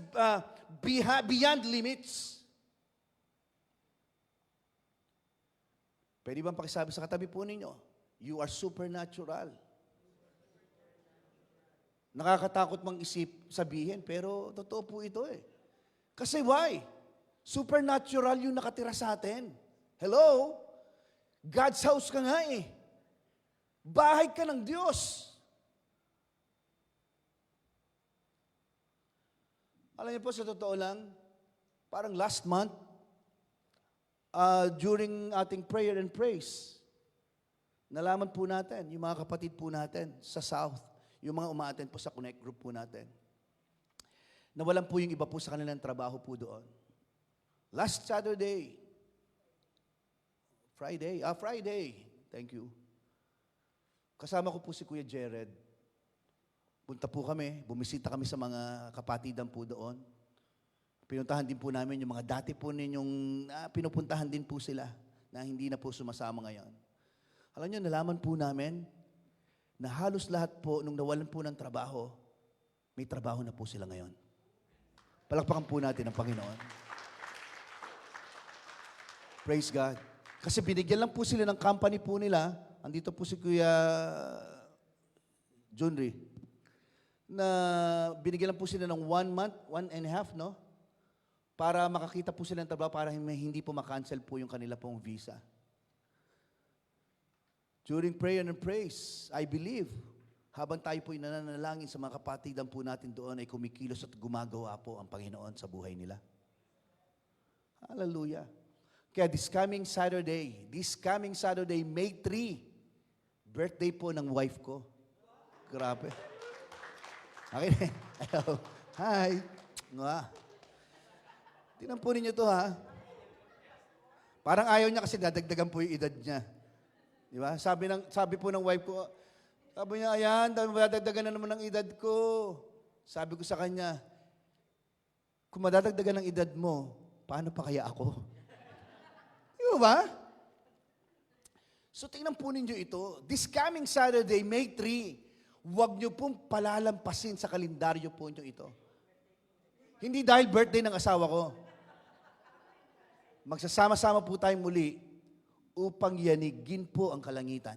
beyond limits. Pwede bang pakisabi sa katabi po ninyo? You are supernatural. Nakakatakot mang sabihin, pero totoo po ito eh. Kasi why? Supernatural yung nakatira sa atin. Hello? God's house ka nga eh. Bahay ka ng Diyos. Alam niyo po, sa totoo lang, parang last month, during ating prayer and praise, nalaman po natin, yung mga kapatid po natin sa South, yung mga umaattend po sa Connect Group po natin, nawalan po yung iba po sa kanilang trabaho po doon. Last Friday, thank you. Kasama ko po si Kuya Jared. Punta po kami, bumisita kami sa mga kapatidan po doon. Pinuntahan din po namin yung mga dati po ninyong, pinupuntahan din po sila na hindi na po sumasama ngayon. Alam niyo, nalaman po namin na halos lahat po, nung nawalan po ng trabaho, may trabaho na po sila ngayon. Palakpakan po natin ang Panginoon. Praise God. Kasi binigyan lang po sila ng company po nila. Andito po si Kuya Junri, na binigyan lang po sila ng 1 month, 1.5, no? Para makakita po sila ng trabaho, para hindi po makancel po yung kanila pong visa. During prayer and praise, I believe, habang tayo po nananalangin sa mga kapatidan po natin doon, ay kumikilos at gumagawa po ang Panginoon sa buhay nila. Hallelujah. Kaya this coming Saturday, May 3, birthday po ng wife ko. Grabe. Okay. Hello. Hi. Nga. Tingnan po ninyo to ha. Parang ayaw niya kasi dadagdagan po yung edad niya. Di ba? Sabi po ng wife ko, sabi niya, ayan, madadagdagan na naman ang edad ko. Sabi ko sa kanya, kung madadagdagan ang edad mo, paano pa kaya ako? Di ba? So tingnan po ninyo ito. This coming Saturday, May 3, huwag niyo pong palalampasin sa kalendaryo po niyo ito. Hindi dahil birthday ng asawa ko. Magsasama-sama po tayong muli upang yanigin po ang kalangitan.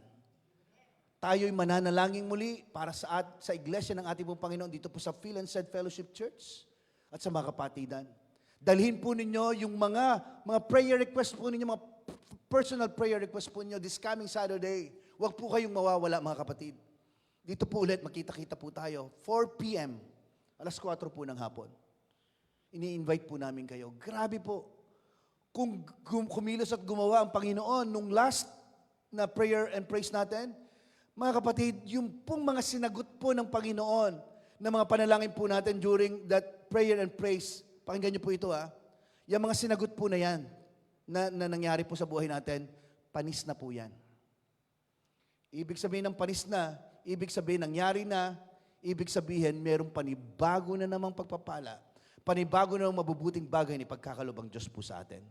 Tayo'y mananalangin muli para sa iglesia ng ating pong Panginoon dito po sa Phil and Said Fellowship Church at sa mga kapatidan. Dalhin po ninyo yung mga prayer request po ninyo, mga personal prayer request po ninyo this coming Saturday. Huwag po kayong mawawala, mga kapatid. Dito po ulit, makita-kita po tayo. 4 p.m. Alas 4 po ng hapon. Ini-invite po namin kayo. Grabe po. kung kumilos at gumawa ang Panginoon nung last na prayer and praise natin, mga kapatid, yung pong mga sinagot po ng Panginoon na mga panalangin po natin during that prayer and praise, pakinggan niyo po ito yung mga sinagot po na yan, na nangyari po sa buhay natin, panis na po yan. Ibig sabihin ng panis na, ibig sabihin nangyari na, ibig sabihin merong panibago na namang pagpapala, panibago na namang mabubuting bagay ni pagkakalob ang Diyos po sa atin.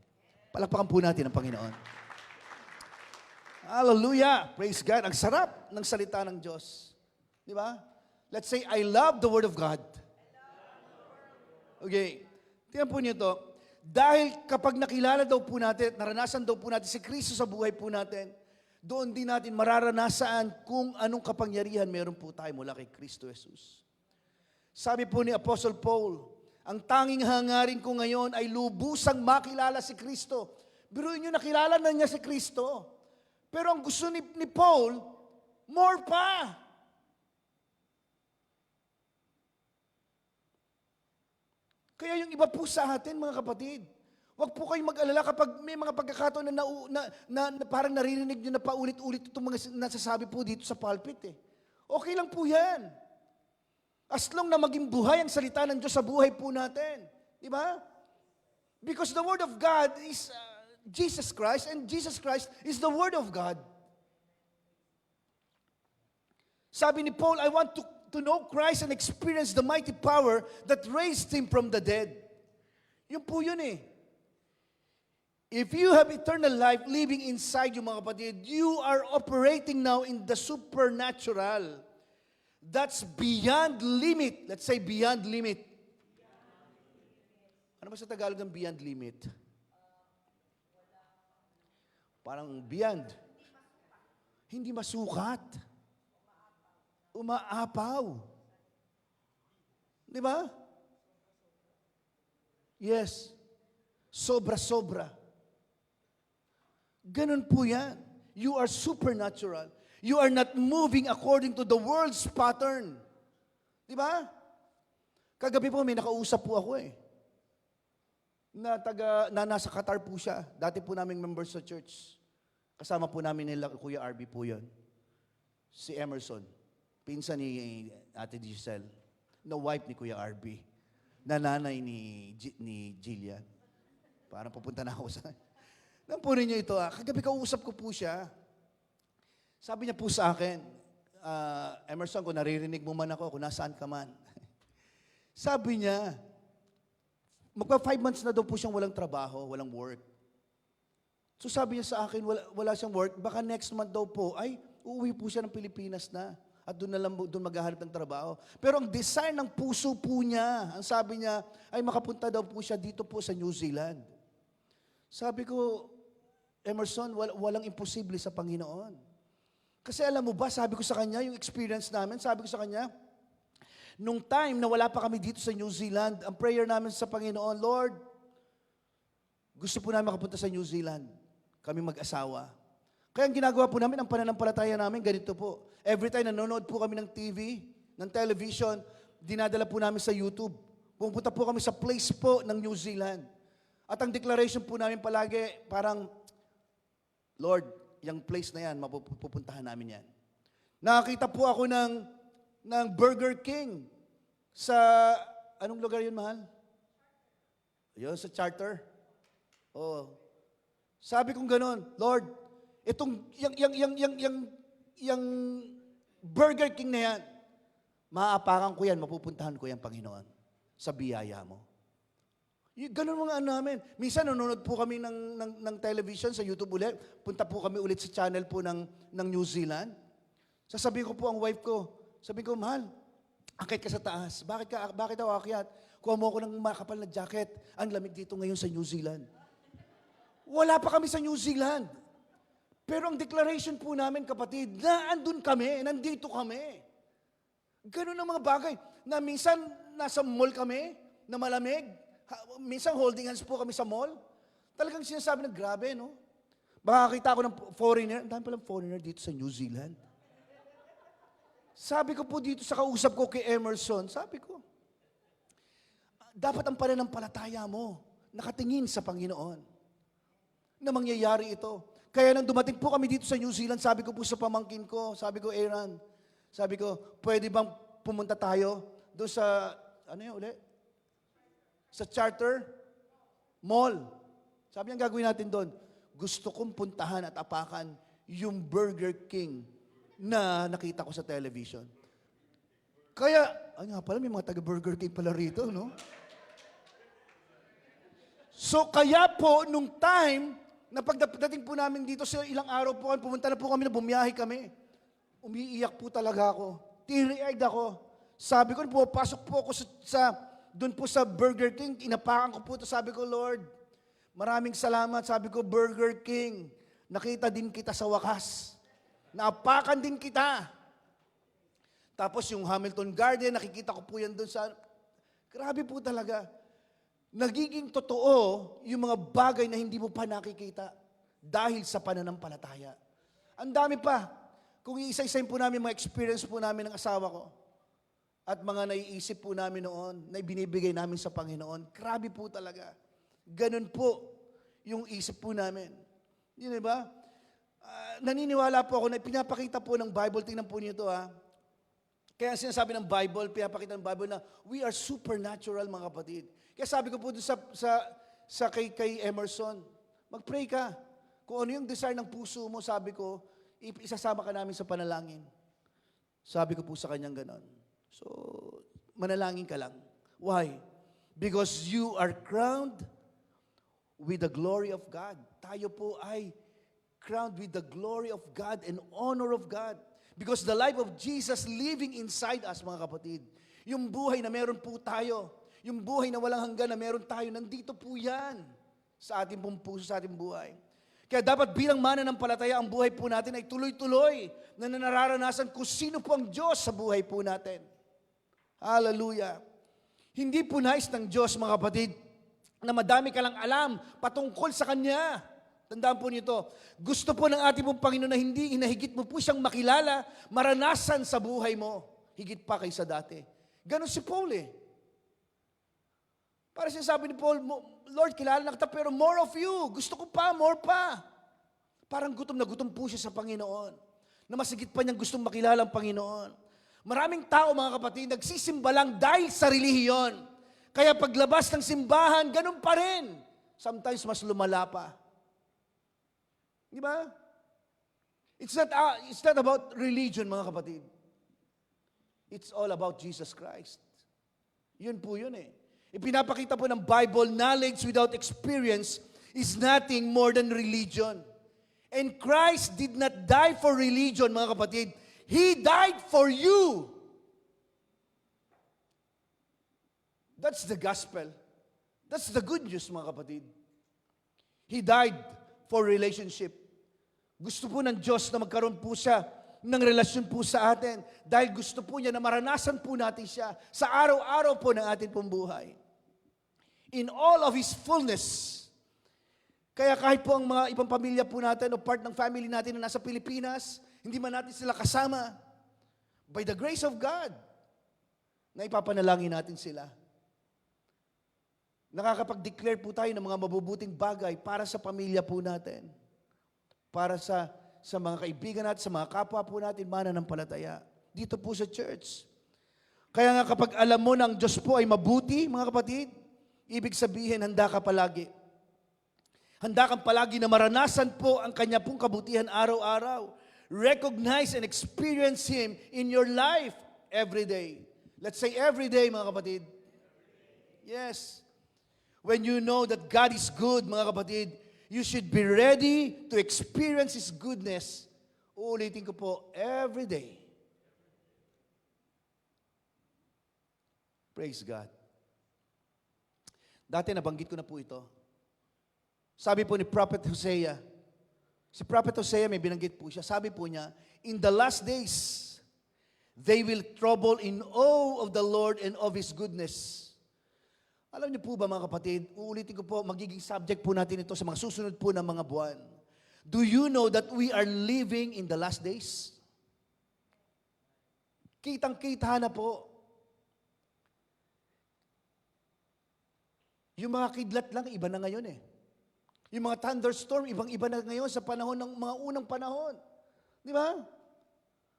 Palakpakan po natin ang Panginoon. Hallelujah! Praise God! Ang sarap ng salita ng Diyos. Di ba? Let's say, I love the Word of God. Okay. Tingnan po niyo ito. Dahil kapag nakilala daw po natin, naranasan daw po natin si Kristo sa buhay po natin, doon din natin mararanasan kung anong kapangyarihan meron po tayo mula kay Kristo Jesus. Sabi po ni Apostle Paul, ang tanging hangarin ko ngayon ay lubusang makilala si Kristo. Biruin nyo, nakilala na niya si Kristo. Pero ang gusto ni Paul, more pa. Kaya yung iba po sa atin, mga kapatid, huwag po kayong mag-alala kapag may mga pagkakataon na parang naririnig nyo na paulit-ulit itong mga nasasabi po dito sa pulpit. Okay lang po yan. As long na maging buhay ang salita ng Diyos sa buhay po natin. Di ba? Because the Word of God is Jesus Christ, and Jesus Christ is the Word of God. Sabi ni Paul, I want to know Christ and experience the mighty power that raised Him from the dead. Yun po yun If you have eternal life living inside you, mga kapatid, you are operating now in the supernatural. That's beyond limit. Let's say beyond limit. Ano ba sa Tagalog ng beyond limit? Parang beyond. Hindi masukat. Umaapaw. Di ba? Yes. Sobra-sobra. Ganun po yan. You are supernatural. You are not moving according to the world's pattern. Di ba? Kagabi po may nakausap po ako na nasa Qatar po siya. Dati po naming members sa church. Kasama po namin nila, Kuya RB po yun. Si Emerson. Pinsan ni Ate Giselle. Na wife ni Kuya RB. Na nanay ni Jillian. Parang pupunta na ako sa... Nampunin niyo ito Kagabi kausap ko po siya. Sabi niya po sa akin, Emerson, kung naririnig mo man ako, kung nasaan ka man. Sabi niya, magpa 5 months na daw po siyang walang trabaho, walang work. So sabi niya sa akin, wala siyang work, baka next month daw po, ay uuwi po siya ng Pilipinas na. At doon maghahanap ng trabaho. Pero ang desire ng puso po niya, ang sabi niya, ay makapunta daw po siya dito po sa New Zealand. Sabi ko, Emerson, walang imposible sa Panginoon. Kasi alam mo ba, sabi ko sa kanya, yung experience namin, sabi ko sa kanya, nung time na wala pa kami dito sa New Zealand, ang prayer namin sa Panginoon, Lord, gusto po namin makapunta sa New Zealand. Kami mag-asawa. Kaya ang ginagawa po namin, ang pananampalataya namin, ganito po. Every time nanonood po kami ng TV, ng television, dinadala po namin sa YouTube. Pumunta po kami sa place po ng New Zealand. At ang declaration po namin palagi, parang, Lord, yung place na yan, mapupuntahan namin yan. Nakakita po ako ng Burger King sa, anong lugar yun, mahal? Yun, sa Charter. Oh. Sabi kong ganun, Lord, itong, yung Burger King na yan, maaapakan ko yan, mapupuntahan ko yan, Panginoon, sa biyaya mo. Ganun mga namin. Minsan nanonood po kami ng television sa YouTube ulit. Punta po kami ulit sa channel po ng New Zealand. Sasabihin ko po ang wife ko, sabi ko, mahal, akit ka sa taas. Bakit daw akyat? Kuha mo ako ng makapal na jacket. Ang lamig dito ngayon sa New Zealand. Wala pa kami sa New Zealand. Pero ang declaration po namin, kapatid, na andun kami, nandito kami. Ganun ang mga bagay. Na minsan, nasa mall kami, na malamig. Minsan holding hands po kami sa mall. Talagang sinasabi na grabe, no? Makakita ako ng foreigner. Ang dami palang foreigner dito sa New Zealand. Sabi ko po dito sa kausap ko kay Emerson, sabi ko, dapat ang pananampalataya mo nakatingin sa Panginoon. na mangyayari ito. Kaya nang dumating po kami dito sa New Zealand, sabi ko po sa pamangkin ko, sabi ko, Aaron, sabi ko, pwede bang pumunta tayo doon sa, ano yun uli? Sa charter mall. Sabi niya, gagawin natin doon. Gusto kong puntahan at apakan yung Burger King na nakita ko sa television. Kaya, ay nga pala, may mga taga-Burger King pala rito, no? So, kaya po, nung time, na pagdating po namin dito sa ilang araw po, pumunta na po kami na bumiyahe kami. Umiiyak po talaga ako. Teary-eyed ako. Sabi ko, pumapasok po ako doon po sa Burger King, inapakan ko po ito. Sabi ko, Lord, maraming salamat. Sabi ko, Burger King, nakita din kita sa wakas. Naapakan din kita. Tapos yung Hamilton Garden, nakikita ko po yan doon sa... Grabe po talaga. Nagiging totoo yung mga bagay na hindi mo pa nakikita dahil sa pananampalataya. Ang dami pa. Kung iisa-isayin po namin mga experience po namin ng asawa ko at mga naiisip po namin noon na ibinibigay namin sa Panginoon, grabe po talaga. Ganun po yung isip po namin. Yun ba? Naniniwala po ako na pinapakita po ng Bible, tingnan po niyo ito ha. Kaya sinasabi ng Bible, pinapakita ng Bible na we are supernatural mga kapatid. Kaya sabi ko po doon sa kay Emerson, mag-pray ka. Kung ano yung desire ng puso mo, sabi ko, isasama ka namin sa panalangin. Sabi ko po sa kanyang ganon. So, manalangin ka lang. Why? Because you are crowned with the glory of God. Tayo po ay crowned with the glory of God and honor of God. Because the life of Jesus living inside us, mga kapatid. Yung buhay na meron po tayo. Yung buhay na walang hanggan na meron tayo, nandito po yan sa ating pong puso, sa ating buhay. Kaya dapat bilang mananampalataya, ang buhay po natin ay tuloy-tuloy na nararanasan kung sino po ang Diyos sa buhay po natin. Hallelujah. Hindi po nais ng Diyos, mga kapatid, na madami ka lang alam patungkol sa Kanya. Tandaan po nito, gusto po ng ating pong Panginoon na hindi inahigit mo po siyang makilala, maranasan sa buhay mo, higit pa kaysa dati. Ganon si Paul eh. Para sinasabi ni Paul, Lord, kilala na kita, pero more of you. Gusto ko pa, more pa. Parang gutom na gutom po siya sa Panginoon. Na masigit pa niyang gustong makilala ang Panginoon. Maraming tao, mga kapatid, nagsisimba lang dahil sa relihiyon. Kaya paglabas ng simbahan, ganun pa rin. Sometimes mas lumala pa. Di ba? It's not about religion, mga kapatid. It's all about Jesus Christ. Yun po yun eh. Ipinapakita po ng Bible, knowledge without experience is nothing more than religion. And Christ did not die for religion, mga kapatid. He died for you. That's the gospel. That's the good news, mga kapatid. He died for relationship. Gusto po ng Diyos na magkaroon po siya ng relasyon po sa atin dahil gusto po niya na maranasan po natin siya sa araw-araw po ng ating pong buhay. In all of His fullness. Kaya kahit po ang mga ibang pamilya po natin o part ng family natin na nasa Pilipinas, hindi man natin sila kasama, by the grace of God, na ipapanalangin natin sila. Nakakapag-declare po tayo ng mga mabubuting bagay para sa pamilya po natin. Para sa mga kaibigan natin, sa mga kapwa po natin, mananampalataya. Dito po sa church. Kaya nga kapag alam mo na ang Diyos po ay mabuti, mga kapatid, ibig sabihin, handa ka palagi. Handa kang palagi na maranasan po ang Kanya pong kabutihan araw-araw. Recognize and experience Him in your life every day. Let's say every day, mga kapatid. Yes. When you know that God is good, mga kapatid, you should be ready to experience His goodness. Uulitin ko po, every day. Praise God. Dati nabanggit ko na po ito. Sabi po ni Prophet Hosea, si Prophet Hosea may binanggit po siya, sabi po niya, in the last days, they will trouble in awe of the Lord and of His goodness. Alam niyo po ba mga kapatid, uulitin ko po, magiging subject po natin ito sa mga susunod po na mga buwan. Do you know that we are living in the last days? Kitang-kita na po. Yung mga kidlat lang, iba na ngayon eh. Yung mga thunderstorm, ibang-iba na ngayon sa panahon ng mga unang panahon. Di ba?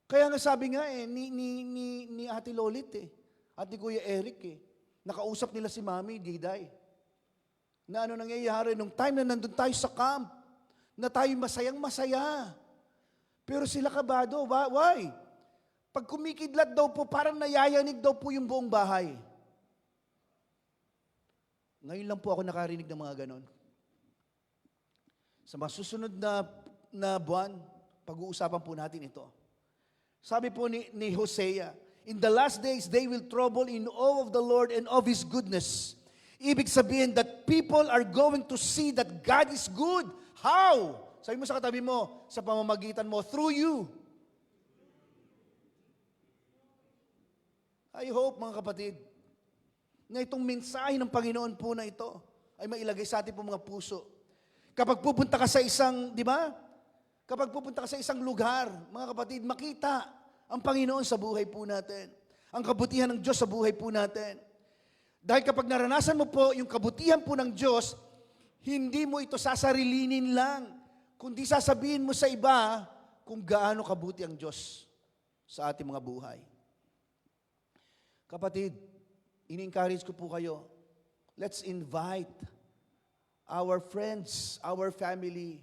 Kaya nga sabi nga ni Ate Lolit at ni Kuya Eric nakausap nila si Mami Diday. Na ano nangyayari nung time na nandun tayo sa camp, na tayo masayang masaya. Pero sila kabado, why? Pag kumikidlat daw po, parang nayayanig daw po yung buong bahay. Ngayon lang po ako nakarinig ng mga ganon. Sa mga susunod na buwan, pag-uusapan po natin ito. Sabi po ni Hosea, in the last days, they will trouble in awe of the Lord and of His goodness. Ibig sabihin that people are going to see that God is good. How? Sabi mo sa katabi mo, sa pamamagitan mo, through you. I hope, mga kapatid, na itong mensahe ng Panginoon po na ito ay mailagay sa ating po mga puso. Kapag pupunta ka sa isang, di ba? Kapag pupunta ka sa isang lugar, mga kapatid, makita ang Panginoon sa buhay po natin. Ang kabutihan ng Diyos sa buhay po natin. Dahil kapag naranasan mo po yung kabutihan po ng Diyos, hindi mo ito sasarilinin lang, kundi sasabihin mo sa iba kung gaano kabuti ang Diyos sa ating mga buhay. Kapatid, ini-encourage ko po kayo, let's invite our friends, our family.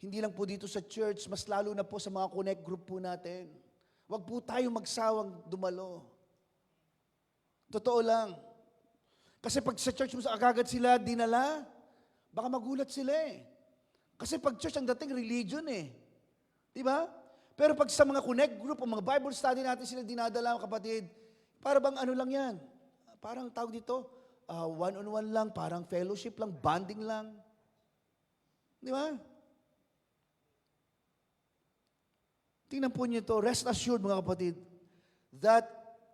Hindi lang po dito sa church, mas lalo na po sa mga connect group po natin. Huwag po tayo magsawang dumalo. Totoo lang. Kasi pag sa church mo agad sila dinala, baka magulat sila Kasi pag church ang dating religion Di ba? Pero pag sa mga connect group o mga Bible study natin sila dinadala, kapatid, para bang ano lang yan? Parang tawag dito, one-on-one lang, parang fellowship lang, bonding lang. Di ba? Tingnan po niyo ito, rest assured mga kapatid, that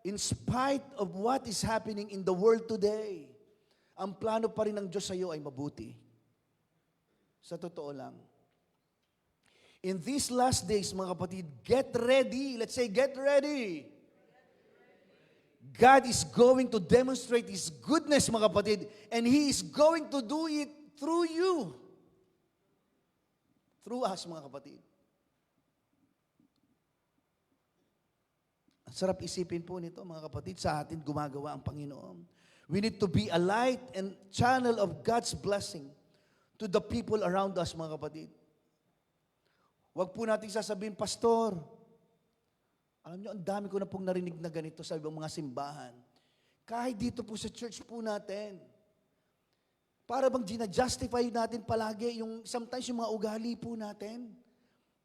in spite of what is happening in the world today, ang plano pa rin ng Diyos sa iyo ay mabuti. Sa totoo lang. In these last days, mga kapatid, get ready. Let's say, get ready. God is going to demonstrate His goodness, mga kapatid, and He is going to do it through you. Through us, mga kapatid. Ang sarap isipin po nito, mga kapatid, sa atin gumagawa ang Panginoon. We need to be a light and channel of God's blessing to the people around us, mga kapatid. Huwag po natin sasabihin, Pastor, alam niyo, ang dami ko na pong narinig na ganito sa ibang mga simbahan. Kahit dito po sa church po natin. Para bang ginajustify natin palagi sometimes yung mga ugali po natin.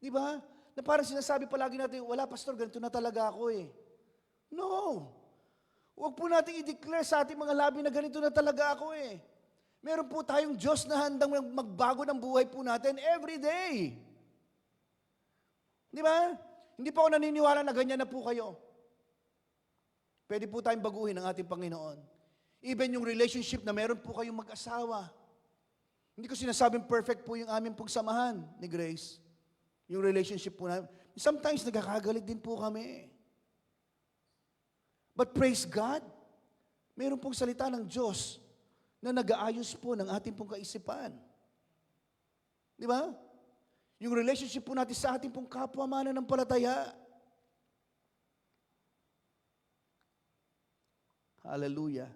Di ba? Na parang sinasabi palagi natin, wala pastor, ganito na talaga ako No. Huwag po natin i-declare sa ating mga labi na ganito na talaga ako Meron po tayong Diyos na handang magbago ng buhay po natin every day. Di ba? Hindi po ako naniniwala na ganyan na po kayo. Pwede po tayong baguhin ang ating Panginoon. Even yung relationship na meron po kayong mag-asawa. Hindi ko sinasabing perfect po yung aming pagsamahan ni Grace. Yung relationship po namin. Sometimes nagkakagalit din po kami. But praise God, meron pong salita ng Diyos na nag-aayos po ng ating pong kaisipan. Di ba? Yung relationship po natin sa ating pong kapwa mananampalataya. Hallelujah.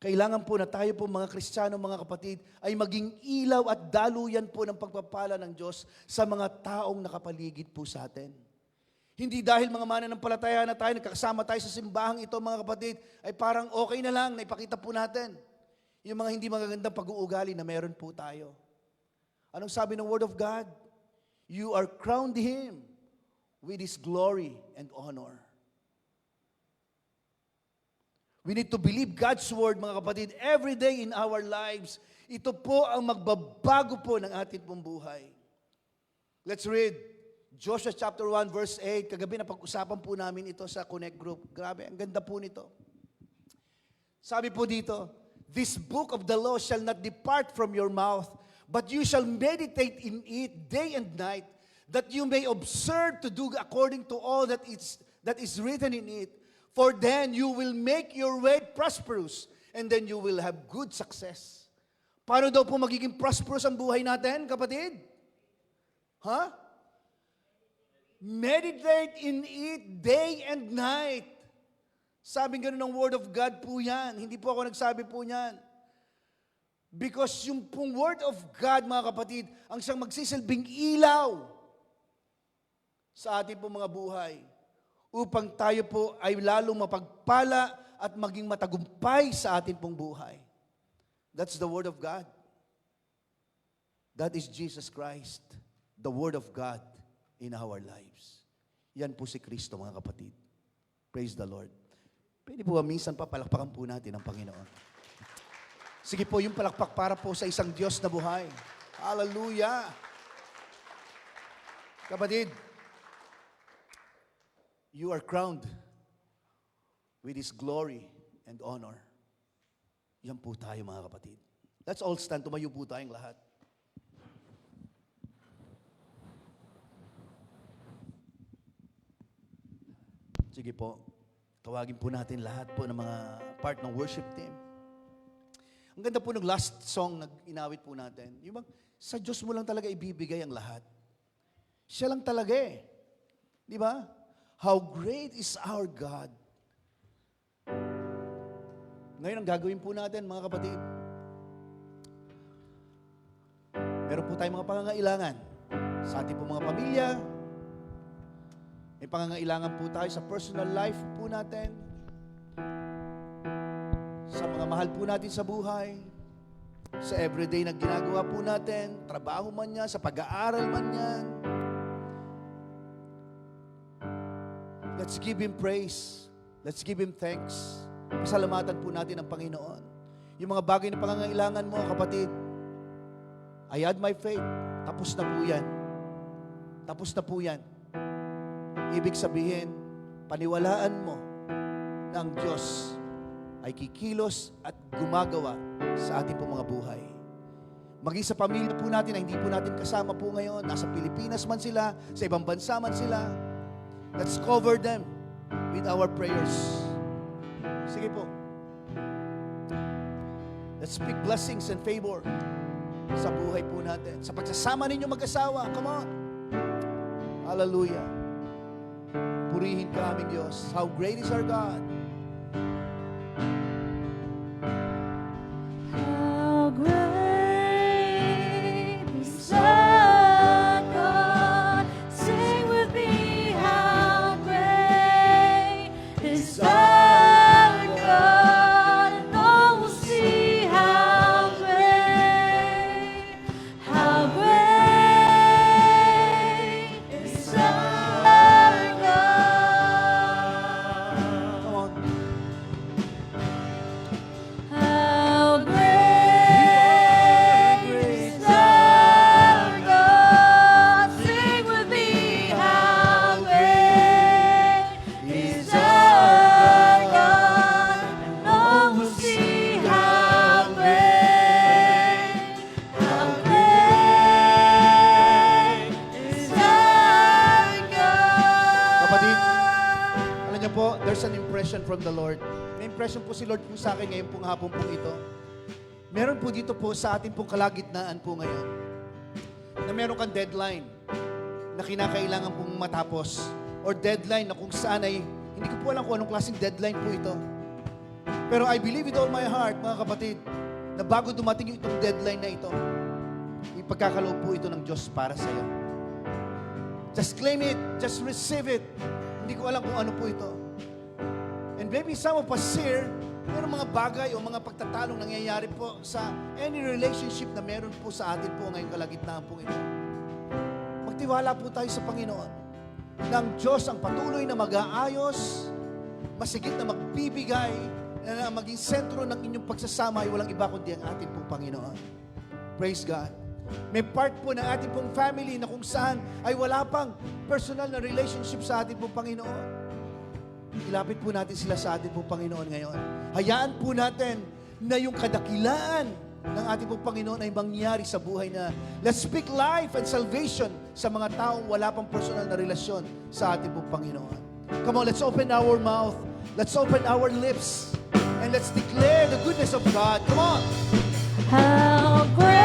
Kailangan po na tayo po mga Kristiyano, mga kapatid, ay maging ilaw at daluyan po ng pagpapala ng Diyos sa mga taong nakapaligid po sa atin. Hindi dahil mga mananampalataya na tayo, nagkakasama tayo sa simbahang ito, mga kapatid, ay parang okay na lang, naipakita po natin yung mga hindi magagandang pag-uugali na meron po tayo. Anong sabi ng Word of God? You are crowned Him with His glory and honor. We need to believe God's Word, mga kapatid, every day in our lives. Ito po ang magbabago po ng ating pong buhay. Let's read Joshua chapter 1 verse 8. Kagabi na pag-usapan po namin ito sa Connect Group. Grabe, ang ganda po nito. Sabi po dito, this book of the law shall not depart from your mouth, but you shall meditate in it day and night, that you may observe to do according to all that is written in it. For then you will make your way prosperous, and then you will have good success. Paano daw po magiging prosperous ang buhay natin, kapatid? Ha? Meditate in it day and night. Sabing ganun ng Word of God po yan. Hindi po ako nagsabi po yan. Because yung pong Word of God, mga kapatid, ang siyang magsisilbing ilaw sa ating pong mga buhay upang tayo po ay lalong mapagpala at maging matagumpay sa ating pong buhay. That's the Word of God. That is Jesus Christ, the Word of God in our lives. Yan po si Kristo, mga kapatid. Praise the Lord. Pwede po ba minsan papalakpakan po natin ang Panginoon? Sige po, yung palakpak para po sa isang Diyos na buhay. Hallelujah! Kapatid, you are crowned with His glory and honor. Yan po tayo, mga kapatid. Let's all stand. Tumayo po tayong lahat. Sige po, tawagin po natin lahat po ng mga part ng worship team. Ang ganda po ng last song na inawit po natin. Yung bang, sa Diyos mo lang talaga ibibigay ang lahat. Siya lang talaga eh. Di ba? How great is our God. Ngayon ang gagawin po natin, mga kapatid. Meron po tayong mga pangangailangan sa ating po mga pamilya. May pangangailangan po tayo sa personal life po natin. Sa mga mahal po natin sa buhay. Sa everyday na ginagawa po natin. Trabaho man yan, sa pag-aaral man yan. Let's give Him praise. Let's give Him thanks. Pasalamatan po natin ang Panginoon. Yung mga bagay na pangangailangan mo, kapatid, I had my faith. Tapos na po yan. Tapos na po yan. Ibig sabihin, paniwalaan mo na ang Diyos ay kikilos at gumagawa sa ating po mga buhay. Maging sa pamilya po natin na hindi po natin kasama po ngayon, nasa Pilipinas man sila, sa ibang bansa man sila, let's cover them with our prayers. Sige po. Let's speak blessings and favor sa buhay po natin. Sa pagsasama ninyo mag-asawa, come on. Hallelujah. Purihin ka aming Diyos. How great is our God. How great is our God. Sing with me, how great is our God. And all will see how great is our God. Come on. How great is our God. Sing with me, how great is our God. And all will see how great is our God. Kapatid, alam niyo po, there's an impression from the Lord. May impression po si Lord po sa akin ngayon pong hapon po ito. Meron po dito po sa ating pong kalagitnaan po ngayon na meron kang deadline na kinakailangan pong matapos or deadline na kung saan ay hindi ko po alam kung anong klaseng deadline po ito. Pero I believe with all my heart, mga kapatid, na bago dumating itong deadline na ito, ipagkakaloob po ito ng Diyos para sa iyo. Just claim it. Just receive it. Hindi ko alam kung ano po ito. And maybe some of us here, meron mga bagay o mga pagtatalong nangyayari po sa any relationship na meron po sa atin po ngayong kalagitnaan po ito. Magtiwala po tayo sa Panginoon na ang Diyos ang patuloy na mag-aayos, masigit na magbibigay, na maging sentro ng inyong pagsasama ay walang iba kundi ang ating pong Panginoon. Praise God. May part po ng ating pong family na kung saan ay wala pang personal na relationship sa ating pong Panginoon. Ilapit po natin sila sa ating pong Panginoon ngayon. Hayaan po natin na yung kadakilaan ng ating pong Panginoon ay mangyari sa buhay na let's speak life and salvation sa mga taong wala pang personal na relasyon sa ating pong Panginoon. Come on, let's open our mouth. Let's open our lips. And let's declare the goodness of God. Come on. How great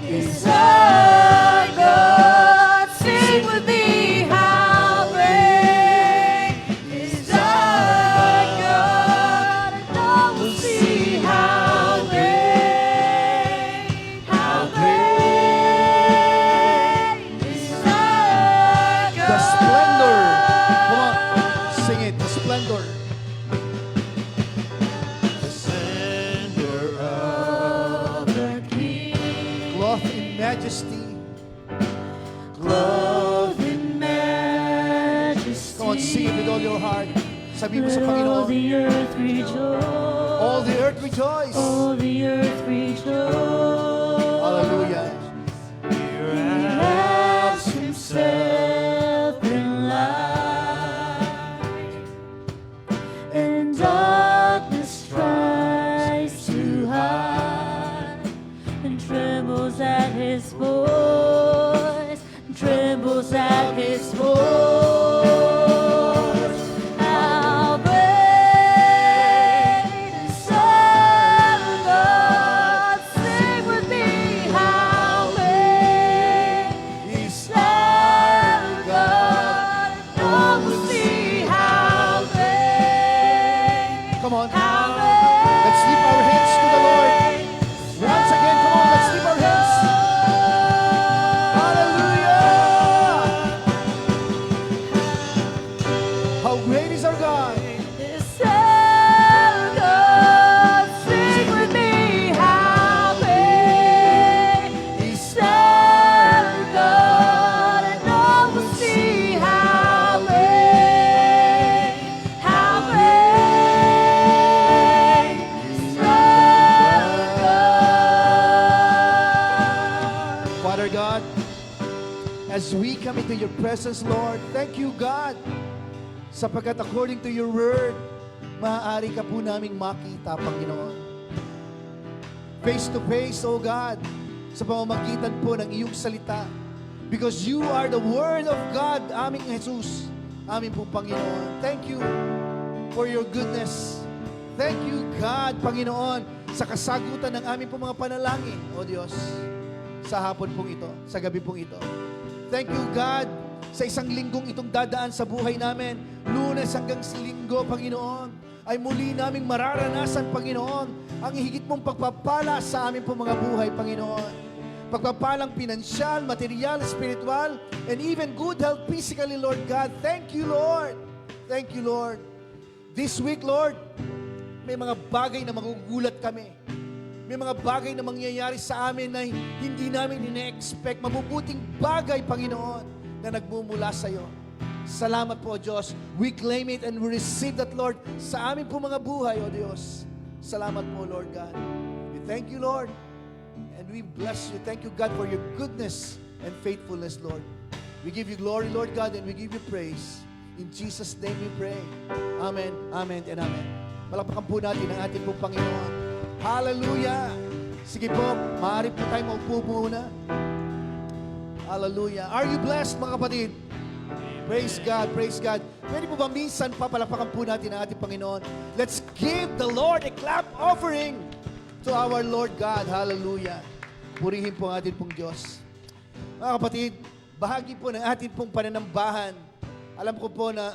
is our God? Sing with me. How great is our God? And all will see how great is our God. The splendor. Come on, sing it. The splendor. The splendor Of the King, Clothed in majesty. clothed in majesty. Come on, sing it with all your heart. Sabi mo sa Let all Panginoon, the earth rejoice. all the earth rejoice. All the earth rejoice. Hallelujah. He Wraps himself in light, and darkness tries to hide, and trembles at his voice, and trembles at his voice. How great is our God? Sing with me. How great is our God? And all will see how great. Come on. How great. Let's lift our hands to the Lord. Once again, come on, let's lift our hands. Hallelujah. How great is our God? Is our God. Sing with me. How great is our God? And all will see how great is our God. Father God, as we come into your presence, Lord, thank you, God, sapagkat according to your word, maaari ka po naming makita, Panginoon. Face to face, O God, sa pamamagitan po ng iyong salita. Because you are the word of God, aming Jesus, aming po Panginoon. Thank you for your goodness. Thank you, God, Panginoon, sa kasagutan ng aming po mga panalangin, O Diyos, sa hapon pong ito, sa gabi pong ito. Thank you, God, sa isang linggong itong dadaan sa buhay namin, Lunes hanggang sa Linggo, Panginoon, ay muli naming mararanasan, Panginoon, ang higit mong pagpapala sa amin po mga buhay, Panginoon. Pagpapalang pinansyal, material, spiritual, and even good health physically, Lord God. Thank you, Lord. Thank you, Lord. This week, Lord, may mga bagay na magugulat kami. May mga bagay na mangyayari sa amin na hindi namin ine-expect. Mabubuting bagay, Panginoon, na nagmumula sa iyo. Salamat po, Diyos. We claim it and we receive that, Lord, sa amin po mga buhay, O Diyos. Salamat po, Lord God. We thank you, Lord, and we bless you. Thank you, God, for your goodness and faithfulness, Lord. We give you glory, Lord God, and we give you praise. In Jesus' name we pray. Amen, amen, and amen. Palakpakan po natin ang ating pong Panginoon. Hallelujah! Sige po, maaari po tayong maupo muna. Hallelujah. Are you blessed, mga kapatid? Praise God, praise God. Pwede po ba minsan papalapakan po natin ang ating Panginoon? Let's give the Lord a clap offering to our Lord God. Hallelujah. Purihin po ang ating pong Diyos. Mga kapatid, bahagi po ng ating pong pananambahan. Alam ko po na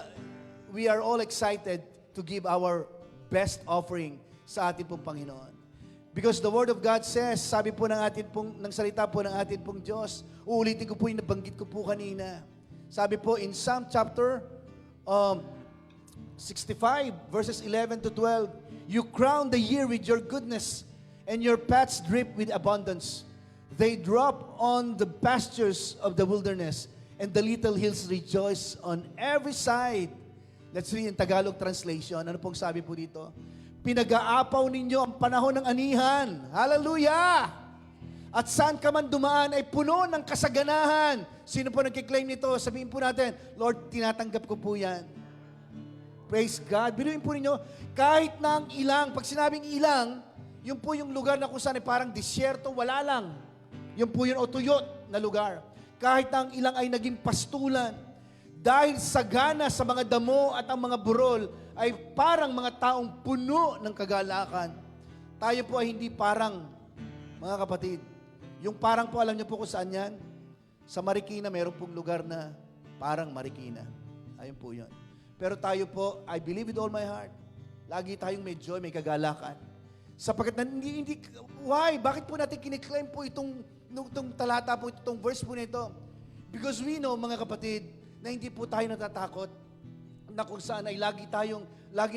we are all excited to give our best offering sa ating pong Panginoon. Because the Word of God says, sabi po ng ating pong, ng salita po ng ating pong Diyos, uulitin ko po yung nabanggit ko po kanina. Sabi po in Psalm chapter 65, verses 11 to 12, you crown the year with your goodness, and your paths drip with abundance. They drop on the pastures of the wilderness, and the little hills rejoice on every side. Let's read in Tagalog translation. Ano pong sabi po dito? Pinag-aapaw ninyo ang panahon ng anihan. Hallelujah! At saan ka man dumaan ay puno ng kasaganahan. Sino po nagkiklaim nito? Sabihin po natin, Lord, tinatanggap ko po yan. Praise God. Biruin po ninyo, kahit na ang ilang, pag sinabing ilang, yun po yung lugar na kung saan ay parang disyerto, wala lang. Yun po yun, o tuyot na lugar. Kahit na ang ilang ay naging pastulan, dahil sagana sa mga damo at ang mga burol ay parang mga taong puno ng kagalakan. Tayo po ay hindi parang, mga kapatid. Yung parang po, alam niyo po kung saan yan? Sa Marikina, meron pong lugar na parang Marikina. Ayun po yun. Pero tayo po, I believe with all my heart, lagi tayong may joy, may kagalakan. Sapagkat why? Bakit po natin kiniklaim po itong talata po, itong verse po nito? Because we know, mga kapatid, na hindi po tayo natatakot, na kung saan ay lagi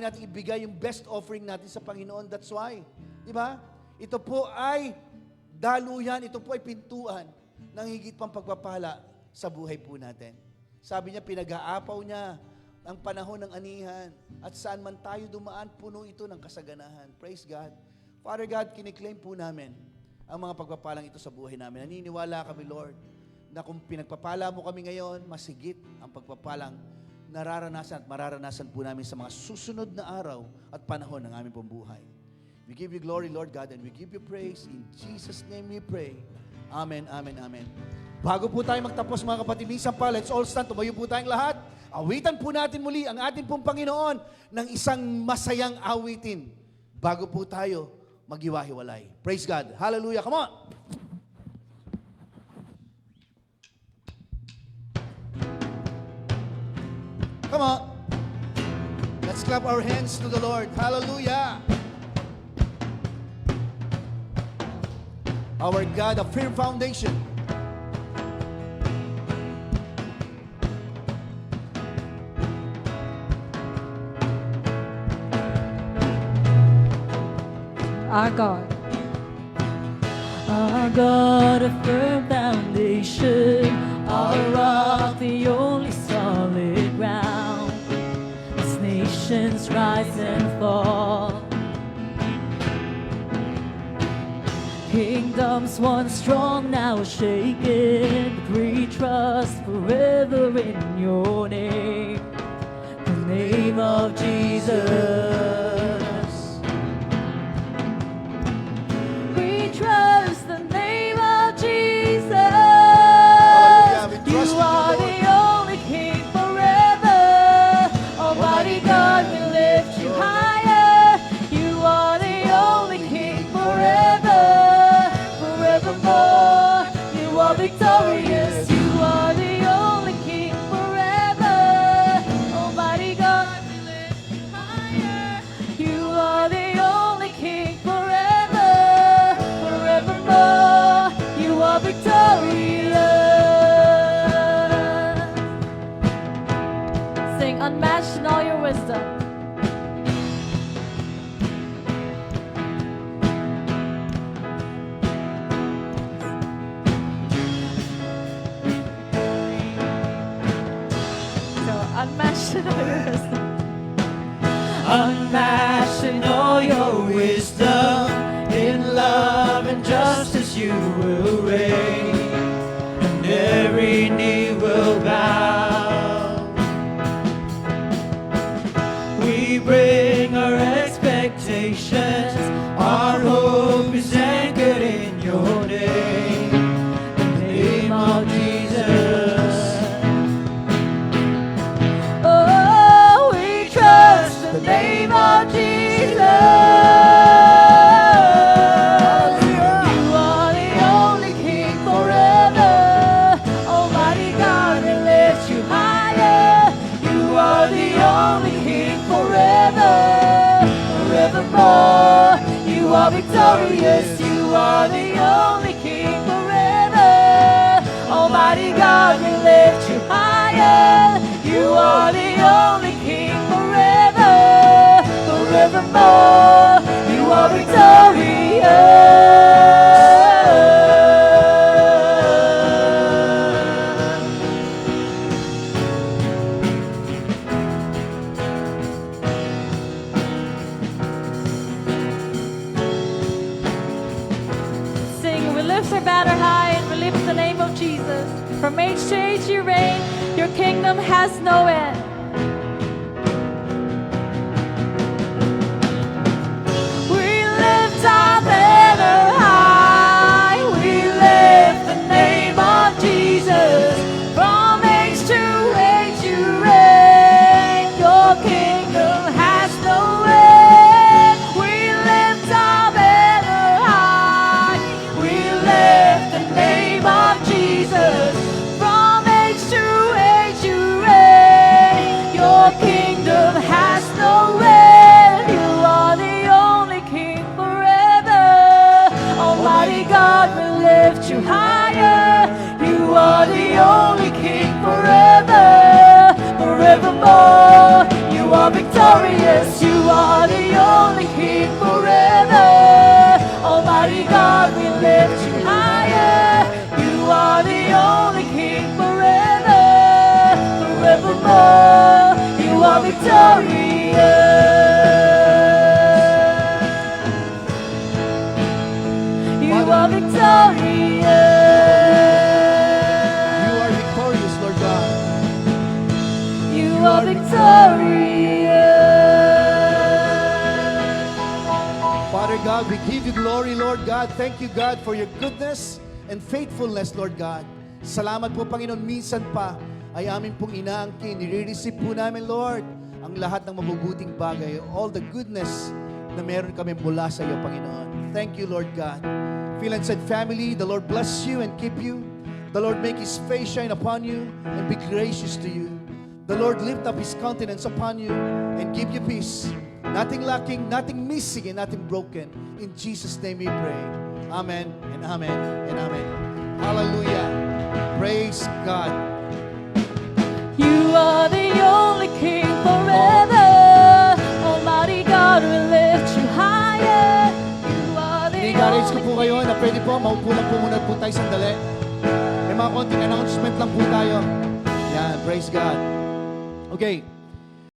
natin ibigay yung best offering natin sa Panginoon. That's why. Di ba? Ito po ay daluyan, ito po ay pintuan ng higit pang pagpapala sa buhay po natin. Sabi niya, pinag-aapaw niya ang panahon ng anihan at saan man tayo dumaan, puno ito ng kasaganahan. Praise God. Father God, kiniklaim po namin ang mga pagpapalang ito sa buhay namin. Naniniwala kami, Lord, na kung pinagpapala mo kami ngayon, masigit ang pagpapalang nararanasan at mararanasan po namin sa mga susunod na araw at panahon ng aming pong buhay. We give you glory, Lord God, and we give you praise. In Jesus' name we pray. Amen, amen, amen. Bago po tayo magtapos, mga kapatid, minsan pa, let's all stand. Tumayo po tayong lahat. Awitan po natin muli ang ating pong Panginoon ng isang masayang awitin bago po tayo maghiwa-hiwalay. Praise God. Hallelujah. Come on. Come on. Let's clap our hands to the Lord. Hallelujah. Our God, a firm foundation. Our God. Our God, a firm foundation, our rock, the only solid ground. As nations rise and fall, kingdoms once strong, now shaken, but we trust forever in your name, the name of Jesus. We trust the name of Jesus. Hallelujah. We trust You you, are Lord. the only King forever. Almighty God, we lift you higher. You are the only King forever. Forevermore, you are victorious. You are the only King forever. Almighty God, we lift you higher. You are the only King forever. Forevermore, you are victorious. Sing unmatched in all your wisdom. So unmatched in all your wisdom. Unmatched in all your wisdom, in love and justice you will reign, and every knee will bow. We bring our expectations, our hope is anchored in your name, the name of Jesus. Oh, we trust the name of Jesus. You are the only King forever. Almighty God, we lift you higher. You are the only King forever. Forevermore, you are victorious. You are the only King forever. Almighty God, we lift you higher. You are the only King forever. Forevermore, you are victorious. Sing, we lift our banner high and we lift the name of Jesus. From age to age you reign, your kingdom has no end. We lift our banner high. We lift the name of Jesus. From age to age you reign. Your kingdom has no end. We lift our banner Yes, you are the only King forever. Almighty God, we lift you higher. You are the only King forever, forevermore. You are victorious. You are victorious. You are victorious, Lord God. You are victorious. Father God, we give you glory, Lord God. Thank you, God, for your goodness and faithfulness, Lord God. Salamat po, Panginoon, minsan pa ay amin pong inaangkin. Nire-receive po namin, Lord, ang lahat ng mabubuting bagay, all the goodness na meron kami mula sa iyo, Panginoon. Thank you, Lord God. Phil and said, family, the Lord bless you and keep you. The Lord make His face shine upon you and be gracious to you. The Lord lift up His countenance upon you and give you peace. Nothing lacking, nothing missing, and nothing broken. In Jesus' name we pray. Amen and amen and amen. Hallelujah. Praise God. You are the only King forever. Almighty God, we lift you higher. You are the I-encourage ko only po kayo na pwede po, maupo lang po muna po tayo sandali. May mga konting announcement lang po tayo. Yan, praise God. Okay,